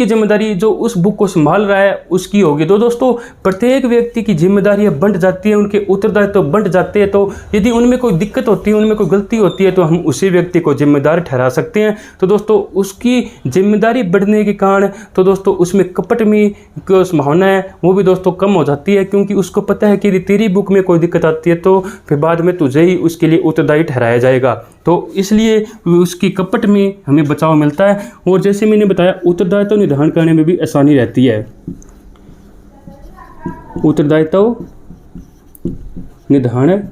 जिम्मेदारी जो उस बुक को संभाल रहा है उसकी होगी। तो दोस्तों प्रत्येक व्यक्ति की जिम्मेदारियां बंट जाती है, उनके उत्तरदायित्व बंट जाते हैं। तो यदि उनमें कोई दिक्कत होती है, उनमें कोई गलती होती है तो हम उसी व्यक्ति को जिम्मेदार ठहरा सकते हैं। तो दोस्तों उसकी जिम्मेदारी बढ़ने के कारण तो दोस्तों उसमें कपट में जो संभावना है वो भी दोस्तों कम हो जाती है, क्योंकि उसको पता है कि यदि तेरी बुक में कोई दिक्कत आती है तो फिर बाद में तुझे ही उसके लिए उत्तरदायी ठहराया जाएगा। तो इसलिए उसकी कपट में हमें बचाव मिलता है। और जैसे मैंने बताया उत्तरदायित्व निर्धारण करने में भी आसानी रहती है, उत्तरदायित्व निर्धारण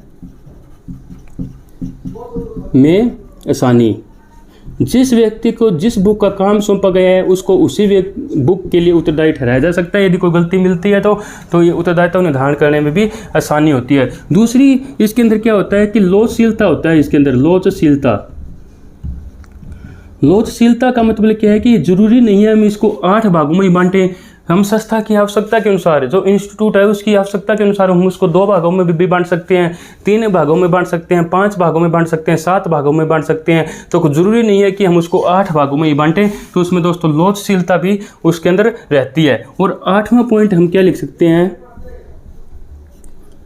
में आसानी। जिस व्यक्ति को जिस बुक का काम सौंपा गया है उसको उसी बुक के लिए उत्तरदायी ठहराया जा सकता है। यदि कोई गलती मिलती है तो ये उत्तरदायित्व निर्धारण करने में भी आसानी होती है। दूसरी इसके अंदर क्या होता है कि लोचशीलता होता है। इसके अंदर लोचशीलता का मतलब क्या है कि जरूरी नहीं है हम इसको 8 भागों में ही बांटें। हम संस्था की आवश्यकता के अनुसार, जो इंस्टीट्यूट है उसकी आवश्यकता के अनुसार हम उसको 2 भागों में भी बांट सकते हैं, 3 भागों में बांट सकते हैं, 5 भागों में बांट सकते हैं, 7 भागों में बांट सकते हैं। तो जरूरी नहीं है कि हम उसको 8 भागों में ही बांटें। तो उसमें दोस्तों लोचशीलता भी उसके अंदर रहती है। और 8वां पॉइंट हम क्या लिख सकते हैं,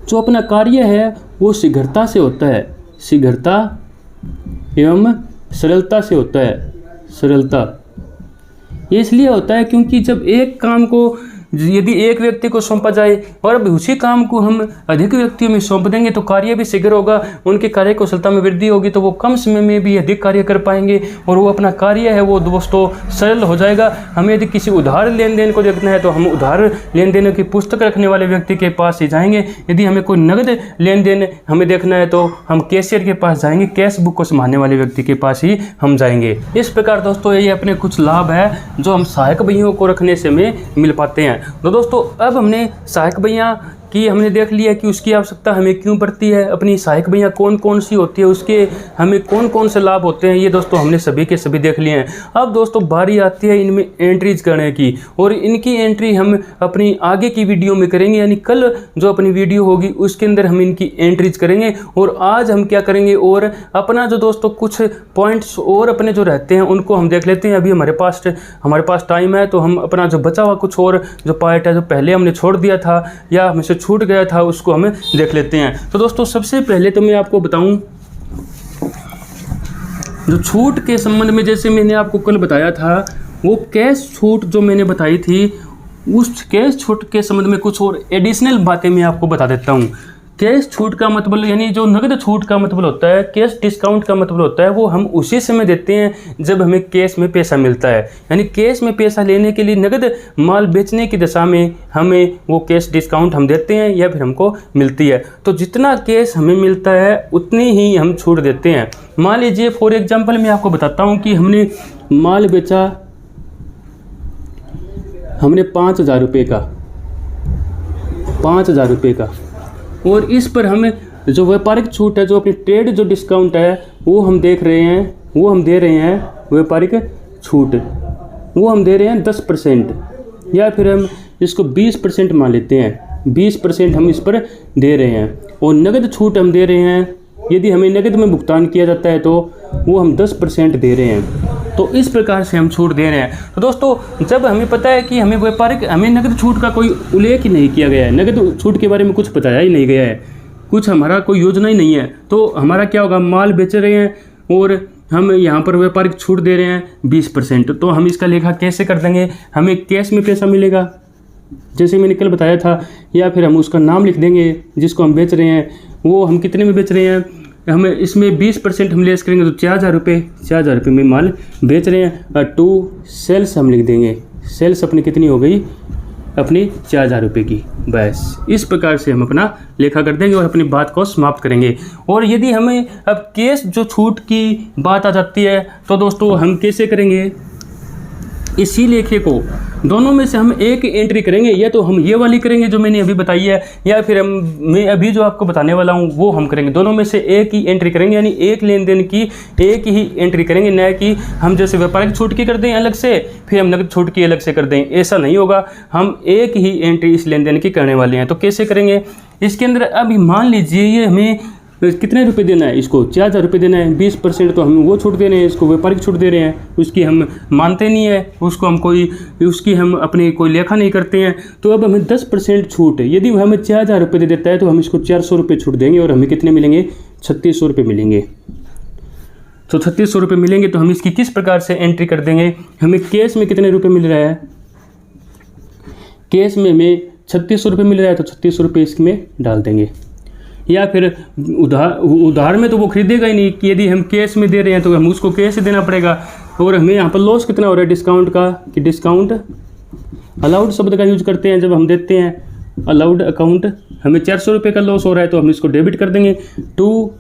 जो अपना कार्य है वो शीघ्रता से होता है, शीघ्रता एवं सरलता से होता है। सरलता ये इसलिए होता है क्योंकि जब एक काम को यदि एक व्यक्ति को सौंपा जाए और अब उसी काम को हम अधिक व्यक्तियों में सौंप देंगे तो कार्य भी शीघ्र होगा, उनकी कार्य कुशलता में वृद्धि होगी, तो वो कम समय में भी अधिक कार्य कर पाएंगे और वो अपना कार्य है वो दोस्तों सरल हो जाएगा। हमें यदि किसी उधार लेन देन को देखना है तो हम उधार लेन देन की पुस्तक रखने वाले व्यक्ति के पास ही जाएंगे। यदि हमें कोई नगद लेन देन हमें देखना है तो हम कैशियर के पास जाएंगे, कैश बुक को संभालने वाले व्यक्ति के पास ही हम जाएंगे। इस प्रकार दोस्तों ये अपने कुछ लाभ है जो हम सहायक बहियों को रखने से हमें मिल पाते हैं। तो दोस्तों अब हमने सहायक बहियाँ कि हमने देख लिया कि उसकी आवश्यकता हमें क्यों पड़ती है, अपनी सहायक भैया कौन कौन सी होती है, उसके हमें कौन कौन से लाभ होते हैं, ये दोस्तों हमने सभी के सभी देख लिए हैं। अब दोस्तों बारी आती है इनमें एंट्रीज करने की, और इनकी एंट्री हम अपनी आगे की वीडियो में करेंगे, यानी कल जो अपनी वीडियो होगी उसके अंदर हम इनकी एंट्रीज करेंगे। और आज हम क्या करेंगे, और अपना जो दोस्तों कुछ पॉइंट्स और अपने जो रहते हैं उनको हम देख लेते हैं। अभी हमारे पास टाइम है, तो हम अपना जो बचा हुआ कुछ और जो पार्ट है जो पहले हमने छोड़ दिया था या हमसे छूट गया था उसको हमें देख लेते हैं। तो दोस्तों सबसे पहले तो मैं आपको बताऊं जो छूट के संबंध में, जैसे मैंने आपको कल बताया था, वो कैश छूट जो मैंने बताई थी, उस कैश छूट के संबंध में कुछ और एडिशनल बातें मैं आपको बता देता हूँ। कैश छूट का मतलब यानी जो नगद छूट का मतलब होता है, कैश डिस्काउंट का मतलब होता है, वो हम उसी समय देते हैं जब हमें कैश में पैसा मिलता है। यानी कैश में पैसा लेने के लिए नगद माल बेचने की दशा में हमें वो कैश डिस्काउंट हम देते हैं या फिर हमको मिलती है। तो जितना कैश हमें मिलता है उतनी ही हम छूट देते हैं। मान लीजिए फॉर एग्जाम्पल मैं आपको बताता हूँ कि हमने माल बेचा, हमने 5,000 रुपये का, 5,000 रुपये का, और इस पर हमें जो व्यापारिक छूट है, जो अपनी ट्रेड जो डिस्काउंट है वो हम देख रहे हैं, वो हम दे रहे हैं व्यापारिक छूट, वो हम दे रहे हैं 10%, या फिर हम इसको 20% मान लेते हैं, 20% हम इस पर दे रहे हैं। और नगद छूट हम दे रहे हैं, यदि हमें नगद में भुगतान किया जाता है तो वो हम 10% दे रहे हैं। तो इस प्रकार से हम छूट दे रहे हैं। तो दोस्तों जब हमें पता है कि हमें हमें नगद छूट का कोई उल्लेख ही नहीं किया गया है, नगद छूट के बारे में कुछ बताया ही नहीं गया है, कुछ हमारा कोई योजना ही नहीं है, तो हमारा क्या होगा, माल बेच रहे हैं और हम यहाँ पर व्यापारिक छूट दे रहे हैं 20%। तो हम इसका लेखा कैसे कर देंगे, हमें कैश में पैसा मिलेगा जैसे मैंने कल बताया था, या फिर हम उसका नाम लिख देंगे जिसको हम बेच रहे हैं, वो हम कितने में बेच रहे हैं, हमें इसमें 20% हम लेस करेंगे तो 4,000 रुपये, 4,000 रुपये में माल बेच रहे हैं। और टू सेल्स हम लिख देंगे, सेल्स अपनी कितनी हो गई, अपनी 4,000 रुपये की। बस इस प्रकार से हम अपना लेखा कर देंगे और अपनी बात को समाप्त करेंगे। और यदि हमें अब कैश जो छूट की बात आ जाती है तो दोस्तों हम कैसे करेंगे, इसी लेखे को दोनों में से हम एक एंट्री करेंगे, या तो हम ये वाली करेंगे जो मैंने अभी बताई है, या फिर मैं अभी जो आपको बताने वाला हूँ वो हम करेंगे। दोनों में से एक ही एंट्री करेंगे, यानी एक लेन देन की एक ही एंट्री करेंगे, न कि हम जैसे व्यापारिक छूट की कर दें अलग से फिर हम नगद छूट की अलग से कर दें, ऐसा नहीं होगा। हम एक ही एंट्री इस लेन देन की करने वाले हैं। तो कैसे करेंगे, इसके अंदर अभी मान लीजिए ये हमें कितने रुपए देना है, इसको 4,000 रुपये देना है, 20% तो हम वो छूट दे रहे हैं, इसको व्यापारिक छूट दे रहे हैं, उसकी हम मानते नहीं है, उसको हम उसकी हम अपनी कोई लेखा नहीं करते हैं। तो अब हमें 10% छूट है, यदि हमें 4,000 रुपये दे देता है तो हम इसको 400 रुपये छूट देंगे और हमें कितने मिलेंगे, 3600 रुपये मिलेंगे। तो 3600 रुपये मिलेंगे तो हम इसकी किस प्रकार से एंट्री कर देंगे, हमें कैश में कितने रुपये मिल रहा है, कैश में हमें 3600 रुपये मिल रहा है तो 3600 रुपये इसमें डाल देंगे। या फिर उधार में तो वो खरीदेगा ही नहीं, कि यदि हम कैश में दे रहे हैं तो हम उसको कैश ही देना पड़ेगा। और हमें यहाँ पर लॉस कितना हो रहा है डिस्काउंट का, कि डिस्काउंट अलाउड शब्द का यूज करते हैं जब हम देते हैं अलाउड अकाउंट, हमें 400 रुपये का लॉस हो रहा है तो हम इसको डेबिट कर देंगे। टू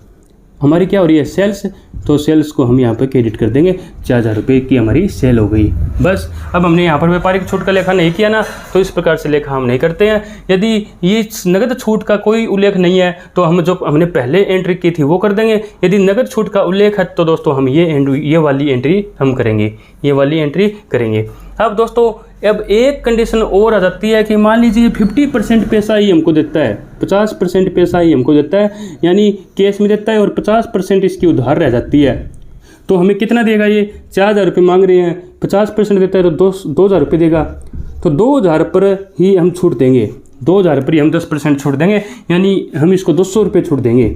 हमारी क्या हो रही है, सेल्स, तो सेल्स को हम यहाँ पर क्रेडिट कर देंगे, 4,000 रुपये की हमारी सेल हो गई। बस अब हमने यहाँ पर व्यापारिक छूट का लेखा नहीं किया ना, तो इस प्रकार से लेखा हम नहीं करते हैं। यदि ये नगद छूट का कोई उल्लेख नहीं है तो हम जो हमने पहले एंट्री की थी वो कर देंगे। यदि नगद छूट का उल्लेख है तो दोस्तों हम ये वाली एंट्री हम करेंगे, ये वाली एंट्री करेंगे। अब दोस्तों अब एक कंडीशन और आ जाती है कि मान लीजिए 50% पैसा ही हमको देता है, 50% पैसा ही हमको देता है, यानी कैश में देता है और 50% इसकी उधार रह जाती है। तो हमें कितना देगा, ये 4,000 रुपये मांग रहे हैं, 50% देता है तो 2,000 रुपये देगा, तो 2,000 पर ही हम छूट देंगे, 2,000 पर ही हम 10% छूट देंगे, यानी हम इसको 200 रुपये छूट देंगे।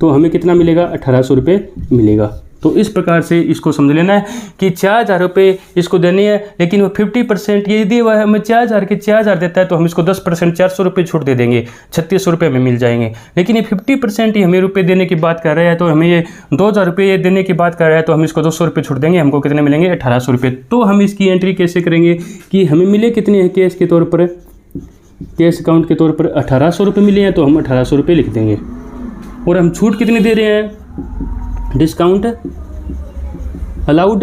तो हमें कितना मिलेगा, 1,800 रुपये मिलेगा। तो इस प्रकार से इसको समझ लेना है कि 4,000 रुपये इसको देने हैं, लेकिन वो 50% यदि वह हमें 4,000 के 4,000 देता है तो हम इसको 10% 400 रुपये छूट दे देंगे, 3600 रुपये में मिल जाएंगे। लेकिन ये 50% ही हमें रुपये देने की बात कर रहे हैं, तो हमें ये 2,000 रुपये देने की बात कर रहा है तो हम इसको 200 रुपये छूट देंगे, हमको कितने मिलेंगे, 1,800 रुपये। तो हम इसकी एंट्री कैसे करेंगे कि हमें मिले कितने हैं कैश के तौर पर, कैश अकाउंट के तौर पर 1,800 रुपये मिले हैं, तो हम 1,800 रुपये लिख देंगे। और हम छूट कितनी दे रहे हैं, डिस्काउंट अलाउड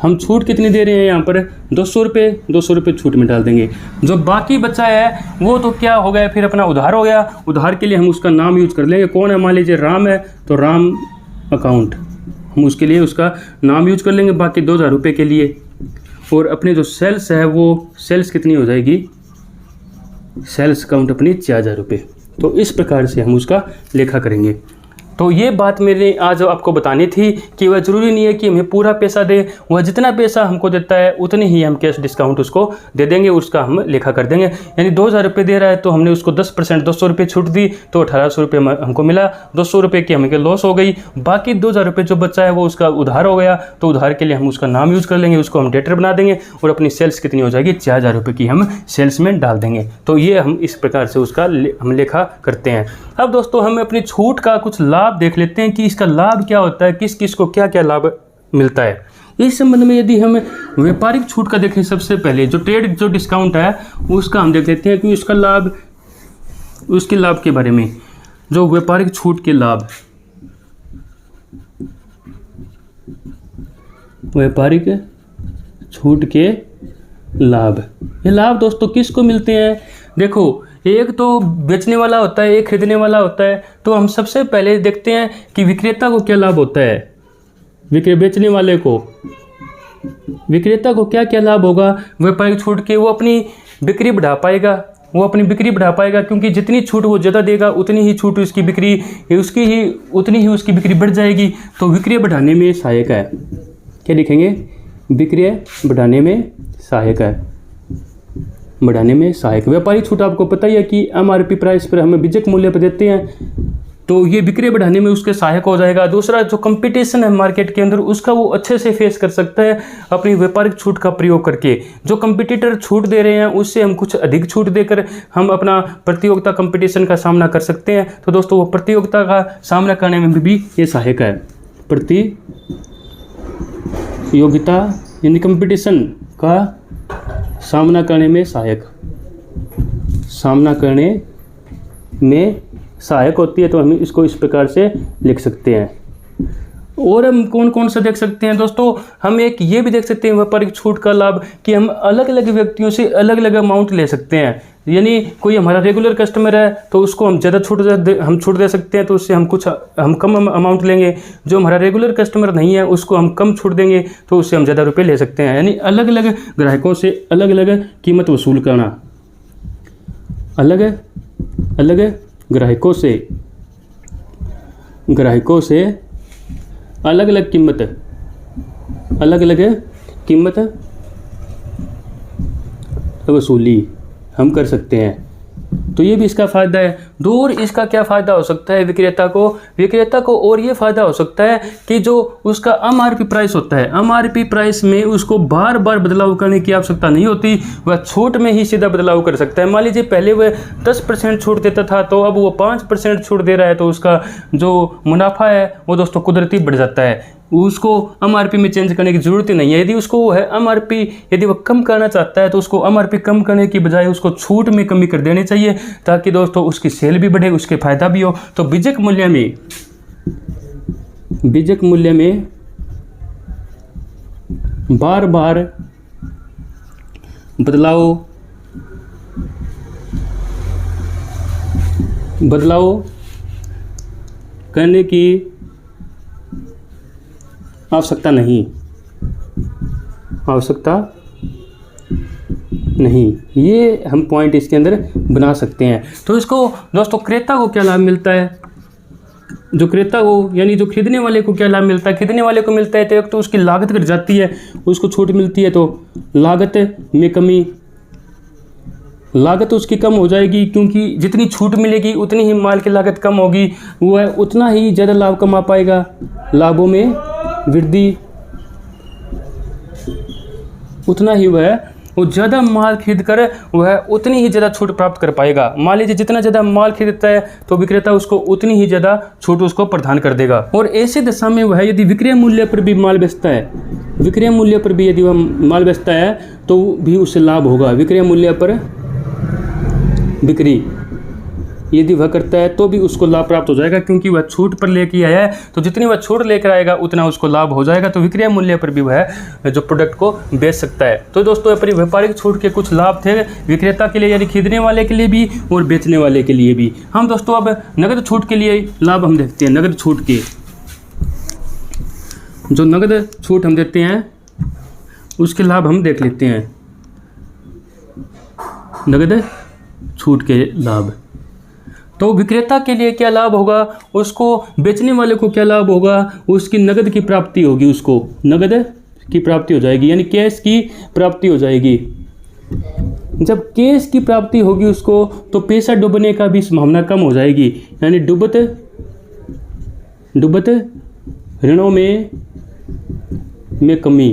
हम छूट कितनी दे रहे हैं यहाँ पर 200 रुपये, 200 रुपये छूट में डाल देंगे। जो बाकी बचा है वो तो क्या हो गया, फिर अपना उधार हो गया। उधार के लिए हम उसका नाम यूज कर लेंगे। कौन है, मान लीजिए राम है, तो राम अकाउंट, हम उसके लिए उसका नाम यूज कर लेंगे बाकी 2000 रुपये के लिए। और अपने जो सेल्स है वो सेल्स कितनी हो जाएगी, सेल्स अकाउंट अपनी 4000 रुपये। तो इस प्रकार से हम उसका लेखा करेंगे। तो ये बात मैंने आज आपको बतानी थी कि वह ज़रूरी नहीं है कि हमें पूरा पैसा दे, वह जितना पैसा हमको देता है उतनी ही हम कैश डिस्काउंट उसको दे देंगे, उसका हम लेखा कर देंगे। यानी 2000 रुपये दे रहा है तो हमने उसको 10% 200 रुपये छूट दी तो 1800 रुपये हमको मिला। 200 रुपये की हमें लॉस हो गई। बाकी 2000 रुपये जो बचा है वो उसका उधार हो गया, तो उधार के लिए हम उसका नाम यूज़ कर लेंगे, उसको हम डेटर बना देंगे और अपनी सेल्स कितनी हो जाएगी 4000 रुपये की हम सेल्स में डाल देंगे। तो ये हम इस प्रकार से उसका हम लेखा करते हैं। अब दोस्तों हम अपनी छूट का कुछ लाभ देख लेते हैं कि इसका लाभ क्या होता है, किस किस को क्या क्या लाभ मिलता है। इस संबंध में यदि हम व्यापारिक छूट का देखें, सबसे पहले जो ट्रेड जो डिस्काउंट है उसका हम देख लेते हैं कि उसका लाभ, उसके लाभ के बारे में। जो व्यापारिक छूट के लाभ, व्यापारिक छूट के लाभ, ये लाभ दोस्तों किसको मिलते हैं। देखो, एक तो बेचने वाला होता है, एक खरीदने वाला होता है। तो हम सबसे पहले देखते हैं कि विक्रेता को क्या लाभ होता है। बेचने वाले को, विक्रेता को क्या क्या लाभ होगा व्यापारिक छूट के, वो अपनी बिक्री बढ़ा पाएगा, वो अपनी बिक्री बढ़ा पाएगा क्योंकि जितनी छूट वो ज़्यादा देगा उतनी ही छूट उसकी बिक्री, उतनी ही उसकी बिक्री बढ़ जाएगी। तो विक्रय बढ़ाने में सहायक है। क्या लिखेंगे, विक्रय बढ़ाने में सहायक है, बढ़ाने में सहायक। व्यापारिक छूट आपको पता ही है कि MRP प्राइस पर हमें बीजक मूल्य पर देते हैं, तो ये बिक्री बढ़ाने में उसके सहायक हो जाएगा। दूसरा, जो कंपटीशन है मार्केट के अंदर उसका वो अच्छे से फेस कर सकता है अपनी व्यापारिक छूट का प्रयोग करके। जो कंपटीटर छूट दे रहे हैं उससे हम कुछ अधिक छूट देकर हम अपना प्रतियोगिता कंपटीशन का सामना कर सकते हैं। तो दोस्तों वो प्रतियोगिता का सामना करने में भी ये सहायक है। प्रतियोगिता यानी कंपटीशन का सामना करने में सहायक, सामना करने में सहायक होती है। तो हम इसको इस प्रकार से लिख सकते हैं। और हम कौन कौन सा देख सकते हैं दोस्तों, हम एक ये भी देख सकते हैं व्यापारिक छूट का लाभ कि हम अलग अलग व्यक्तियों से अलग अलग अमाउंट ले सकते हैं। यानी कोई हमारा रेगुलर कस्टमर है तो उसको हम ज़्यादा छूट दे सकते हैं, तो उससे हम कम अमाउंट लेंगे। जो हमारा रेगुलर कस्टमर नहीं है उसको हम कम छूट देंगे तो उससे हम ज़्यादा रुपये ले सकते हैं। यानी अलग अलग ग्राहकों से अलग अलग कीमत वसूल करना, अलग अलग ग्राहकों से अलग अलग कीमत वसूली हम कर सकते हैं। तो ये भी इसका फ़ायदा है। और इसका क्या फ़ायदा हो सकता है विक्रेता को और ये फ़ायदा हो सकता है कि जो उसका MRP प्राइस होता है, MRP प्राइस में उसको बार बार बदलाव करने की आवश्यकता नहीं होती, वह छूट में ही सीधा बदलाव कर सकता है। मान लीजिए पहले वह 10% छूट देता था तो अब वो 5% छूट दे रहा है, तो उसका जो मुनाफा है वो दोस्तों कुदरती बढ़ जाता है। उसको MRP में चेंज करने की ज़रूरत ही नहीं है। यदि उसको वो है MRP, यदि वो कम करना चाहता है तो उसको MRP कम करने की बजाय उसको छूट में कमी कर देनी चाहिए ताकि दोस्तों उसकी सेल भी बढ़े, उसके फ़ायदा भी हो। तो बीजक मूल्य में बार बार बदलाव करने की आवश्यकता नहीं, ये हम पॉइंट इसके अंदर बना सकते हैं। तो इसको दोस्तों क्रेता को क्या लाभ मिलता है, जो क्रेता को यानी जो खरीदने वाले को क्या लाभ मिलता है। खरीदने वाले को मिलता है तो एक तो उसकी लागत घट जाती है, उसको छूट मिलती है तो लागत में कमी, लागत उसकी कम हो जाएगी क्योंकि जितनी छूट मिलेगी उतनी ही माल की लागत कम होगी, वह उतना ही ज़्यादा लाभ कमा पाएगा, लाभों में वृद्धि, उतना ही वह ज़्यादा माल खरीद कर वह उतनी ही ज़्यादा छूट प्राप्त कर पाएगा। मान लीजिए जितना ज़्यादा माल खरीदता है तो विक्रेता उसको उतनी ही ज़्यादा छूट उसको प्रदान कर देगा। और ऐसे दशा में वह यदि विक्रय मूल्य पर भी माल बेचता है, विक्रय मूल्य पर भी यदि वह माल बेचता है तो भी उससे लाभ होगा। विक्रय मूल्य पर बिक्री यदि वह करता है तो भी उसको लाभ प्राप्त हो जाएगा, क्योंकि वह छूट पर लेके आया है, तो जितनी वह छूट लेकर आएगा उतना उसको लाभ हो जाएगा। तो विक्रय मूल्य पर भी वह जो प्रोडक्ट को बेच सकता है। तो दोस्तों अपनी व्यापारिक छूट के कुछ लाभ थे विक्रेता के लिए, यानी खरीदने वाले के लिए भी और बेचने वाले के लिए भी। हम दोस्तों अब नगद छूट के लिए लाभ हम देखते हैं। नगद छूट के जो नगद छूट हम देते हैं उसके लाभ हम देख लेते हैं। नगद छूट के लाभ, तो विक्रेता के लिए क्या लाभ होगा, उसको बेचने वाले को क्या लाभ होगा, उसकी नगद की प्राप्ति होगी, उसको नगद की प्राप्ति हो जाएगी, यानी कैश की प्राप्ति हो जाएगी। जब कैश की प्राप्ति होगी उसको, तो पैसा डूबने का भी संभावना कम हो जाएगी, यानी डूबत ऋणों में कमी,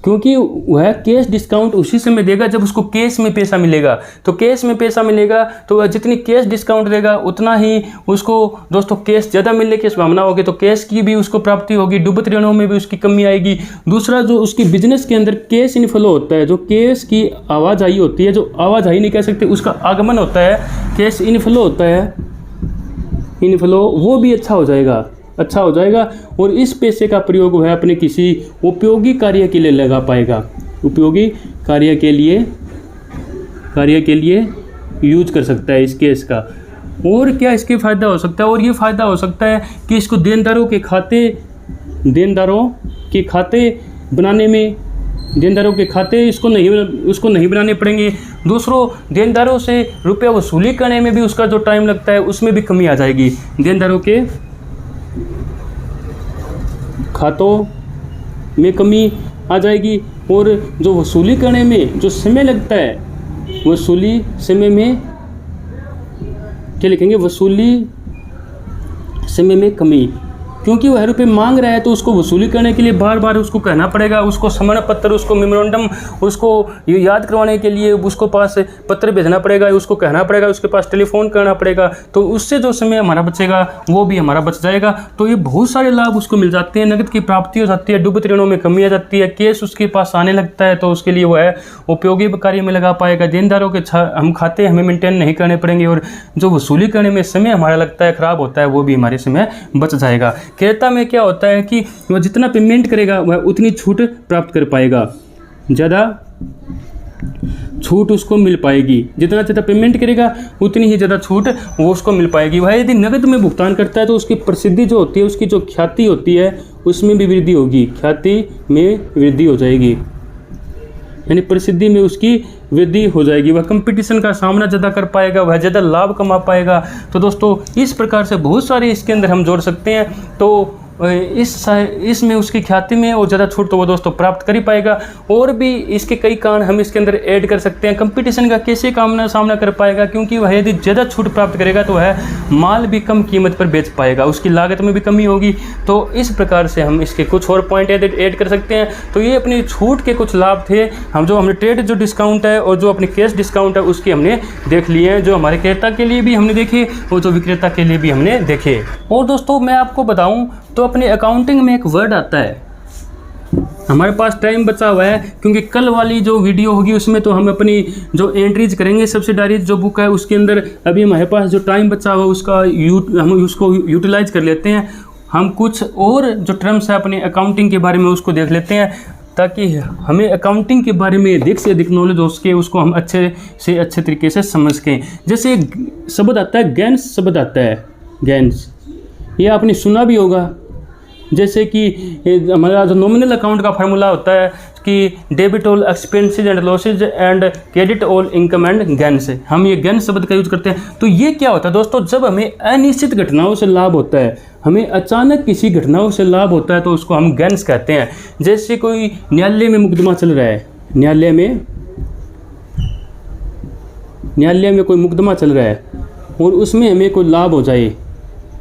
क्योंकि वह कैश डिस्काउंट उसी समय देगा जब उसको कैश में पैसा मिलेगा। तो कैश में पैसा मिलेगा तो वह जितनी कैश डिस्काउंट देगा उतना ही उसको दोस्तों कैश ज़्यादा मिलने की संभावना होगी, तो कैश की भी उसको प्राप्ति होगी, डूबत ऋणों में भी उसकी कमी आएगी। दूसरा, जो उसकी बिजनेस के अंदर कैश इनफ्लो होता है, जो कैश की आवाजाही होती है, जो आवाजाही नहीं कह सकते, उसका आगमन होता है, कैश इनफ्लो होता है, इनफ्लो, वो भी अच्छा हो जाएगा और इस पैसे का प्रयोग वह अपने किसी उपयोगी कार्य के लिए लगा पाएगा, उपयोगी कार्य के लिए यूज कर सकता है इस केस का। और क्या इसके फ़ायदा हो सकता है, और ये फ़ायदा हो सकता है कि इसको देनदारों के खाते उसको नहीं बनाने पड़ेंगे। दूसरों, देनदारों से रुपया वसूली करने में भी उसका जो टाइम लगता है उसमें भी कमी आ जाएगी। देनदारों के खातों में कमी आ जाएगी, और जो वसूली करने में जो समय लगता है, वसूली समय में क्या लिखेंगे, वसूली समय में कमी, क्योंकि वह रुपये मांग रहा है तो उसको वसूली करने के लिए बार बार उसको कहना पड़ेगा, उसको समन पत्र, उसको मेमोरेंडम, उसको याद करवाने के लिए उसको पास पत्र भेजना पड़ेगा, उसको कहना पड़ेगा, उसके पास टेलीफोन करना पड़ेगा, तो उससे जो समय हमारा बचेगा वो भी हमारा बच जाएगा। तो ये बहुत सारे लाभ उसको मिल जाते हैं, नगद की प्राप्ति हो जाती है, डूबत ऋणों में कमी आ जाती है, केस उसके पास आने लगता है तो उसके लिए वो है उपयोगी कार्य में लगा पाएगा। देनदारों के हम खाते हमें मेंटेन नहीं करने पड़ेंगे, और जो वसूली करने में समय हमारा लगता है, खराब होता है, वो भी हमारे समय बच जाएगा। क्रेता में क्या होता है कि वह जितना पेमेंट करेगा वह उतनी छूट प्राप्त कर पाएगा, ज़्यादा छूट उसको मिल पाएगी, जितना ज़्यादा पेमेंट करेगा उतनी ही ज़्यादा छूट वो उसको मिल पाएगी। वह यदि नगद में भुगतान करता है तो उसकी प्रसिद्धि जो होती है, उसकी जो ख्याति होती है उसमें भी वृद्धि होगी, ख्याति में वृद्धि हो जाएगी, यानी प्रसिद्धि में उसकी वृद्धि हो जाएगी। वह कंपटीशन का सामना ज़्यादा कर पाएगा, वह ज़्यादा लाभ कमा पाएगा। तो दोस्तों इस प्रकार से बहुत सारे इसके अंदर हम जोड़ सकते हैं। तो इसमें उसकी ख्याति में और ज़्यादा छूट तो वो दोस्तों प्राप्त कर ही पाएगा। और भी इसके कई कारण हम इसके अंदर ऐड कर सकते हैं। कंपटीशन का कैसे सामना कर पाएगा, क्योंकि वह यदि ज़्यादा छूट प्राप्त करेगा तो वह माल भी कम कीमत पर बेच पाएगा, उसकी लागत में भी कमी होगी। तो इस प्रकार से हम इसके कुछ और पॉइंट ऐड कर सकते हैं। तो ये अपनी छूट के कुछ लाभ थे, हमने ट्रेड जो डिस्काउंट है और जो अपनी कैश डिस्काउंट है उसके हमने देख लिए हैं, जो हमारे क्रेता के लिए भी हमने देखे और जो विक्रेता के लिए भी हमने देखे। और दोस्तों मैं आपको बताऊं तो अपने अकाउंटिंग में एक वर्ड आता है, हमारे पास टाइम बचा हुआ है क्योंकि कल वाली जो वीडियो होगी उसमें तो हम अपनी जो एंट्रीज करेंगे सब्सिडारीज जो बुक है उसके अंदर। अभी हमारे पास जो टाइम बचा हुआ है हम उसको यूटिलाइज कर लेते हैं। हम कुछ और जो टर्म्स है अपने अकाउंटिंग के बारे में उसको देख लेते हैं, ताकि हमें अकाउंटिंग के बारे में अधिक से अधिक नॉलेज हो सके, उसको हम अच्छे से अच्छे तरीके से समझ सकें। जैसे शब्द आता है गैंस, शब्द आता है गैंस, ये आपने सुना भी होगा। जैसे कि हमारा जो नॉमिनल अकाउंट का फार्मूला होता है कि debit all expenses and losses and credit all income and gains, हम ये गेन्स शब्द का यूज करते हैं। तो ये क्या होता है दोस्तों, जब हमें अनिश्चित घटनाओं से लाभ होता है, हमें अचानक किसी घटनाओं से लाभ होता है तो उसको हम गेन्स कहते हैं। जैसे कोई न्यायालय में मुकदमा चल रहा है, न्यायालय में कोई मुकदमा चल रहा है और उसमें हमें कोई लाभ हो जाए,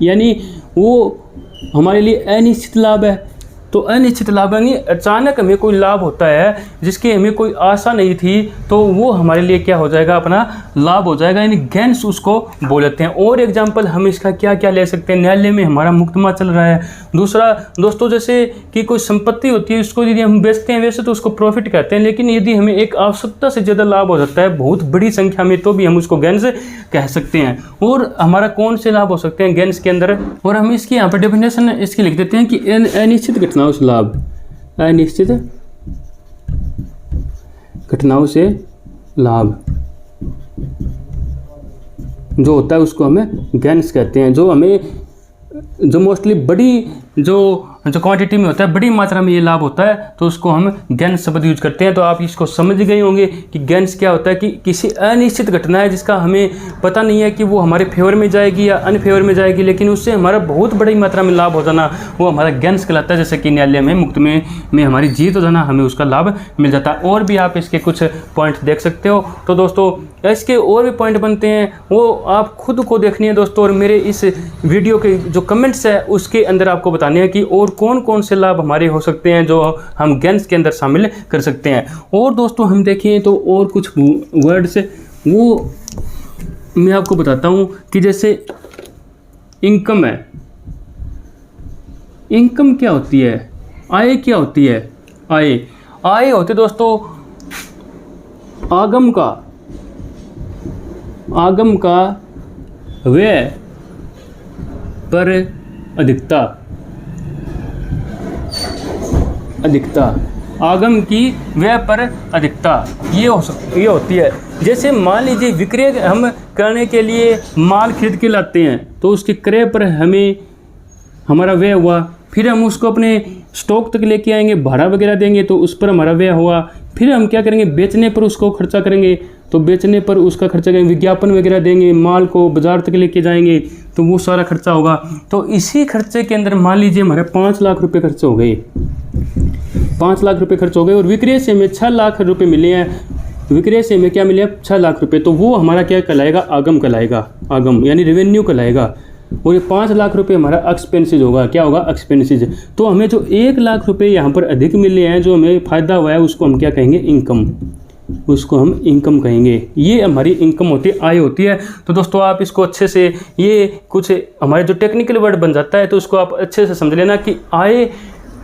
यानी वो हमारे लिए अनिश्चित लाभ है। तो अनिश्चित लाभ यानी अचानक हमें कोई लाभ होता है जिसकी हमें कोई आशा नहीं थी, तो वो हमारे लिए क्या हो जाएगा, अपना लाभ हो जाएगा, यानी गेन्स उसको बोलते हैं। और एग्जाम्पल हम इसका क्या क्या ले सकते हैं, न्यायालय में हमारा मुकदमा चल रहा है। दूसरा दोस्तों, जैसे कि कोई संपत्ति होती है, उसको यदि हम बेचते हैं वैसे तो उसको प्रॉफिट कहते हैं, लेकिन यदि हमें एक आवश्यकता से ज़्यादा लाभ हो जाता है बहुत बड़ी संख्या में, तो भी हम उसको गेन्स कह सकते हैं। और हमारा कौन से लाभ हो सकते हैं गेन्स के अंदर, और हम इसकी यहाँ पर डेफिनेशन इसकी लिख देते हैं कि अनिश्चित घटनाओं से लाभ, अनिश्चित घटनाओं से लाभ जो होता है उसको हमें गेन्स कहते हैं। जो मोस्टली बड़ी जो क्वांटिटी में होता है, बड़ी मात्रा में ये लाभ होता है, तो उसको हम गेन्स शब्द यूज करते हैं। तो आप इसको समझ गए होंगे कि गेन्स क्या होता है, कि किसी अनिश्चित घटना है जिसका हमें पता नहीं है कि वो हमारे फेवर में जाएगी या अनफेवर में जाएगी, लेकिन उससे हमारा बहुत बड़ी मात्रा में लाभ हो जाना, वो हमारा गेन्स कहलाता है। जैसे कि न्यायालय में मुकदमे में हमारी जीत हो जाना, हमें उसका लाभ मिल जाता है। और भी आप इसके कुछ पॉइंट देख सकते हो। तो दोस्तों इसके और भी पॉइंट बनते हैं, वो आप खुद को देखनी है दोस्तों, और मेरे इस वीडियो के जो कमेंट्स है उसके अंदर आपको बताने हैं कि और कौन कौन से लाभ हमारे हो सकते हैं जो हम गेन्स के अंदर शामिल कर सकते हैं। और दोस्तों हम देखें तो और कुछ वर्ड्स वो मैं आपको बताता हूं कि जैसे इनकम है, इनकम क्या होती है, आय क्या होती है, आय होती है दोस्तों आगम का व्यय पर अधिकता, आगम की व्यय पर अधिकता ये होती है। जैसे मान लीजिए विक्रय हम करने के लिए माल खरीद के लाते हैं, तो उसके क्रय पर हमें हमारा व्यय हुआ, फिर हम उसको अपने स्टॉक तक लेके आएंगे, भाड़ा वगैरह देंगे तो उस पर हमारा व्यय हुआ, फिर हम क्या करेंगे, बेचने पर उसको खर्चा करेंगे, तो बेचने पर उसका खर्चा करेंगे, विज्ञापन वगैरह देंगे, माल को बाजार तक लेके जाएंगे, तो वो सारा खर्चा होगा। तो इसी खर्चे के अंदर मान लीजिए हमारे 5 लाख रुपए खर्च हो गए, 5 लाख रुपए खर्च हो गए, और विक्रय से हमें 6 लाख रुपए मिले हैं, विक्रय से हमें क्या मिले हैं, 6 लाख रुपए, तो वो हमारा क्या कहलाएगा, आगम कहलाएगा, आगम यानी रेवेन्यू कहलाएगा। और ये 5 लाख रुपए हमारा एक्सपेंसेस होगा, क्या होगा, एक्सपेंसेस। तो हमें जो 1 लाख रुपए यहाँ पर अधिक मिले हैं, जो हमें फ़ायदा हुआ है, उसको हम क्या कहेंगे, इनकम, उसको हम इनकम कहेंगे। ये हमारी इनकम होती है, आय होती है। तो दोस्तों आप इसको अच्छे से, ये कुछ हमारे जो टेक्निकल वर्ड बन जाता है, तो उसको आप अच्छे से समझ लेना कि आय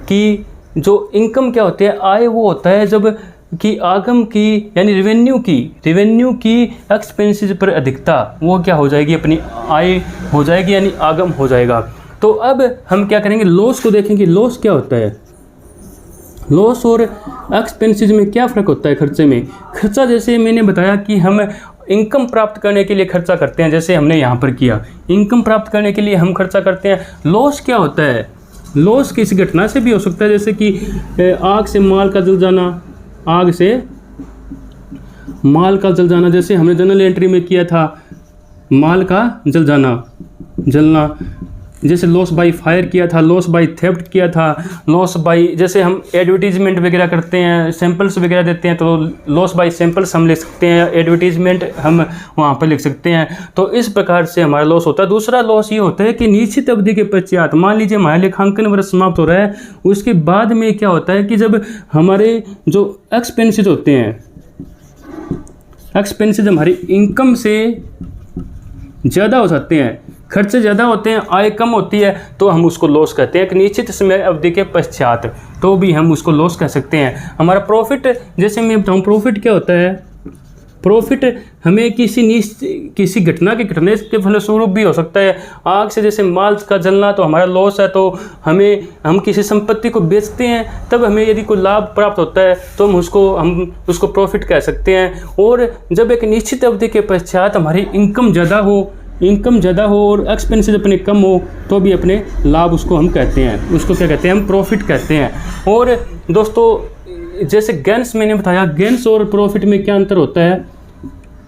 की जो इनकम क्या होती है, आय वो होता है जब कि आगम की यानी रेवेन्यू की एक्सपेंसेस पर अधिकता, वो क्या हो जाएगी, अपनी आय हो जाएगी, यानी आगम हो जाएगा। तो अब हम क्या करेंगे, लॉस को देखेंगे। लॉस क्या होता है, लॉस और एक्सपेंसेस में क्या फ़र्क होता है। खर्चे में, खर्चा जैसे मैंने बताया कि हम इनकम प्राप्त करने के लिए खर्चा करते हैं, जैसे हमने यहाँ पर किया, इनकम प्राप्त करने के लिए हम खर्चा करते हैं। लॉस क्या होता है, लॉस किसी घटना से भी हो सकता है, जैसे कि आग से माल का जल जाना, आग से माल का जल जाना, जैसे हमने जनरल एंट्री में किया था, माल का जलना, जैसे लॉस बाय फायर किया था, लॉस बाय थेफ्ट किया था, लॉस बाय, जैसे हम एडवर्टीजमेंट वगैरह करते हैं, सैंपल्स वगैरह देते हैं, तो लॉस बाय सैंपल्स हम लिख सकते हैं, एडवर्टीजमेंट हम वहाँ पर लिख सकते हैं। तो इस प्रकार से हमारा लॉस होता है। दूसरा लॉस ये होता है कि निश्चित अवधि के पश्चात, मान लीजिए हमारा लेखांकन वर्ष समाप्त हो रहा है, उसके बाद में क्या होता है कि जब हमारे जो एक्सपेंसेस होते हैं, एक्सपेंसेस हमारी इनकम से ज़्यादा हो जाते हैं, खर्चे ज़्यादा होते हैं, आय कम होती है, तो हम उसको लॉस कहते हैं। एक निश्चित समय अवधि के पश्चात तो भी हम उसको लॉस कह सकते हैं। हमारा प्रॉफिट, जैसे मैं बताऊँ, प्रॉफिट क्या होता है, प्रॉफिट हमें किसी घटना के घटने के फलस्वरूप भी हो सकता है। आग से जैसे माल का जलना तो हमारा लॉस है, तो हम किसी संपत्ति को बेचते हैं, तब हमें यदि कोई लाभ प्राप्त होता है तो हम उसको प्रॉफिट कह सकते हैं। और जब एक निश्चित अवधि के पश्चात हमारी इनकम ज़्यादा हो और एक्सपेंसेस अपने कम हो, तो भी अपने लाभ उसको हम कहते हैं, उसको क्या कहते हैं, हम प्रॉफिट कहते हैं। और दोस्तों जैसे गेन्स मैंने बताया, गेन्स और प्रॉफिट में क्या अंतर होता है,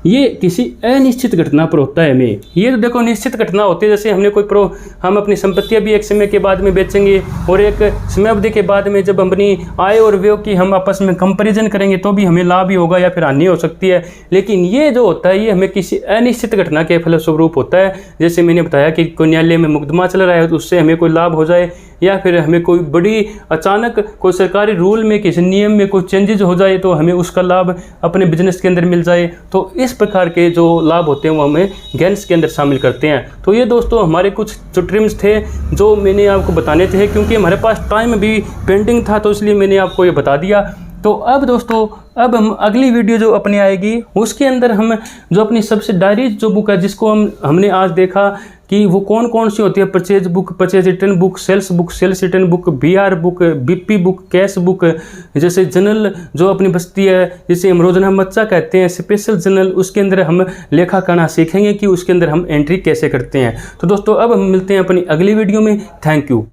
ये किसी अनिश्चित घटना पर होता है। हमें ये तो देखो निश्चित घटना होती है, जैसे हम अपनी संपत्तियां भी एक समय के बाद में बेचेंगे, और एक समय अवधि के बाद में जब अपनी आय और व्यय की हम आपस में कंपैरिजन करेंगे, तो भी हमें लाभ ही होगा या फिर हानि हो सकती है। लेकिन ये जो होता है, ये हमें किसी अनिश्चित घटना के फलस्वरूप होता है। जैसे मैंने बताया कि कोई न्यायालय में मुकदमा चल रहा है, तो उससे हमें कोई लाभ हो जाए, या फिर हमें कोई बड़ी अचानक कोई सरकारी रूल में किसी नियम में कोई चेंजेज हो जाए तो हमें उसका लाभ अपने बिजनेस के अंदर मिल जाए, तो इस प्रकार के जो लाभ होते हैं वो हमें गेंस के अंदर शामिल करते हैं। तो ये दोस्तों हमारे कुछ जो ट्रिम्स थे जो मैंने आपको बताने थे, क्योंकि हमारे पास टाइम भी पेंडिंग था तो इसलिए मैंने आपको ये बता दिया। तो अब दोस्तों अब हम अगली वीडियो जो अपनी आएगी उसके अंदर हम जो अपनी सबसे डायरी जो बुक है जिसको हमने आज देखा कि वो कौन कौन सी होती है, purchase book, purchase return book, sales return book, BR book, BP book, cash book, जैसे जनरल जो अपनी बस्ती है जिसे हम रोजाना मच्चा कहते हैं, स्पेशल जनरल, उसके अंदर हम लेखा करना सीखेंगे कि उसके अंदर हम एंट्री कैसे करते हैं। तो दोस्तों अब हम मिलते हैं अपनी अगली वीडियो में। Thank you.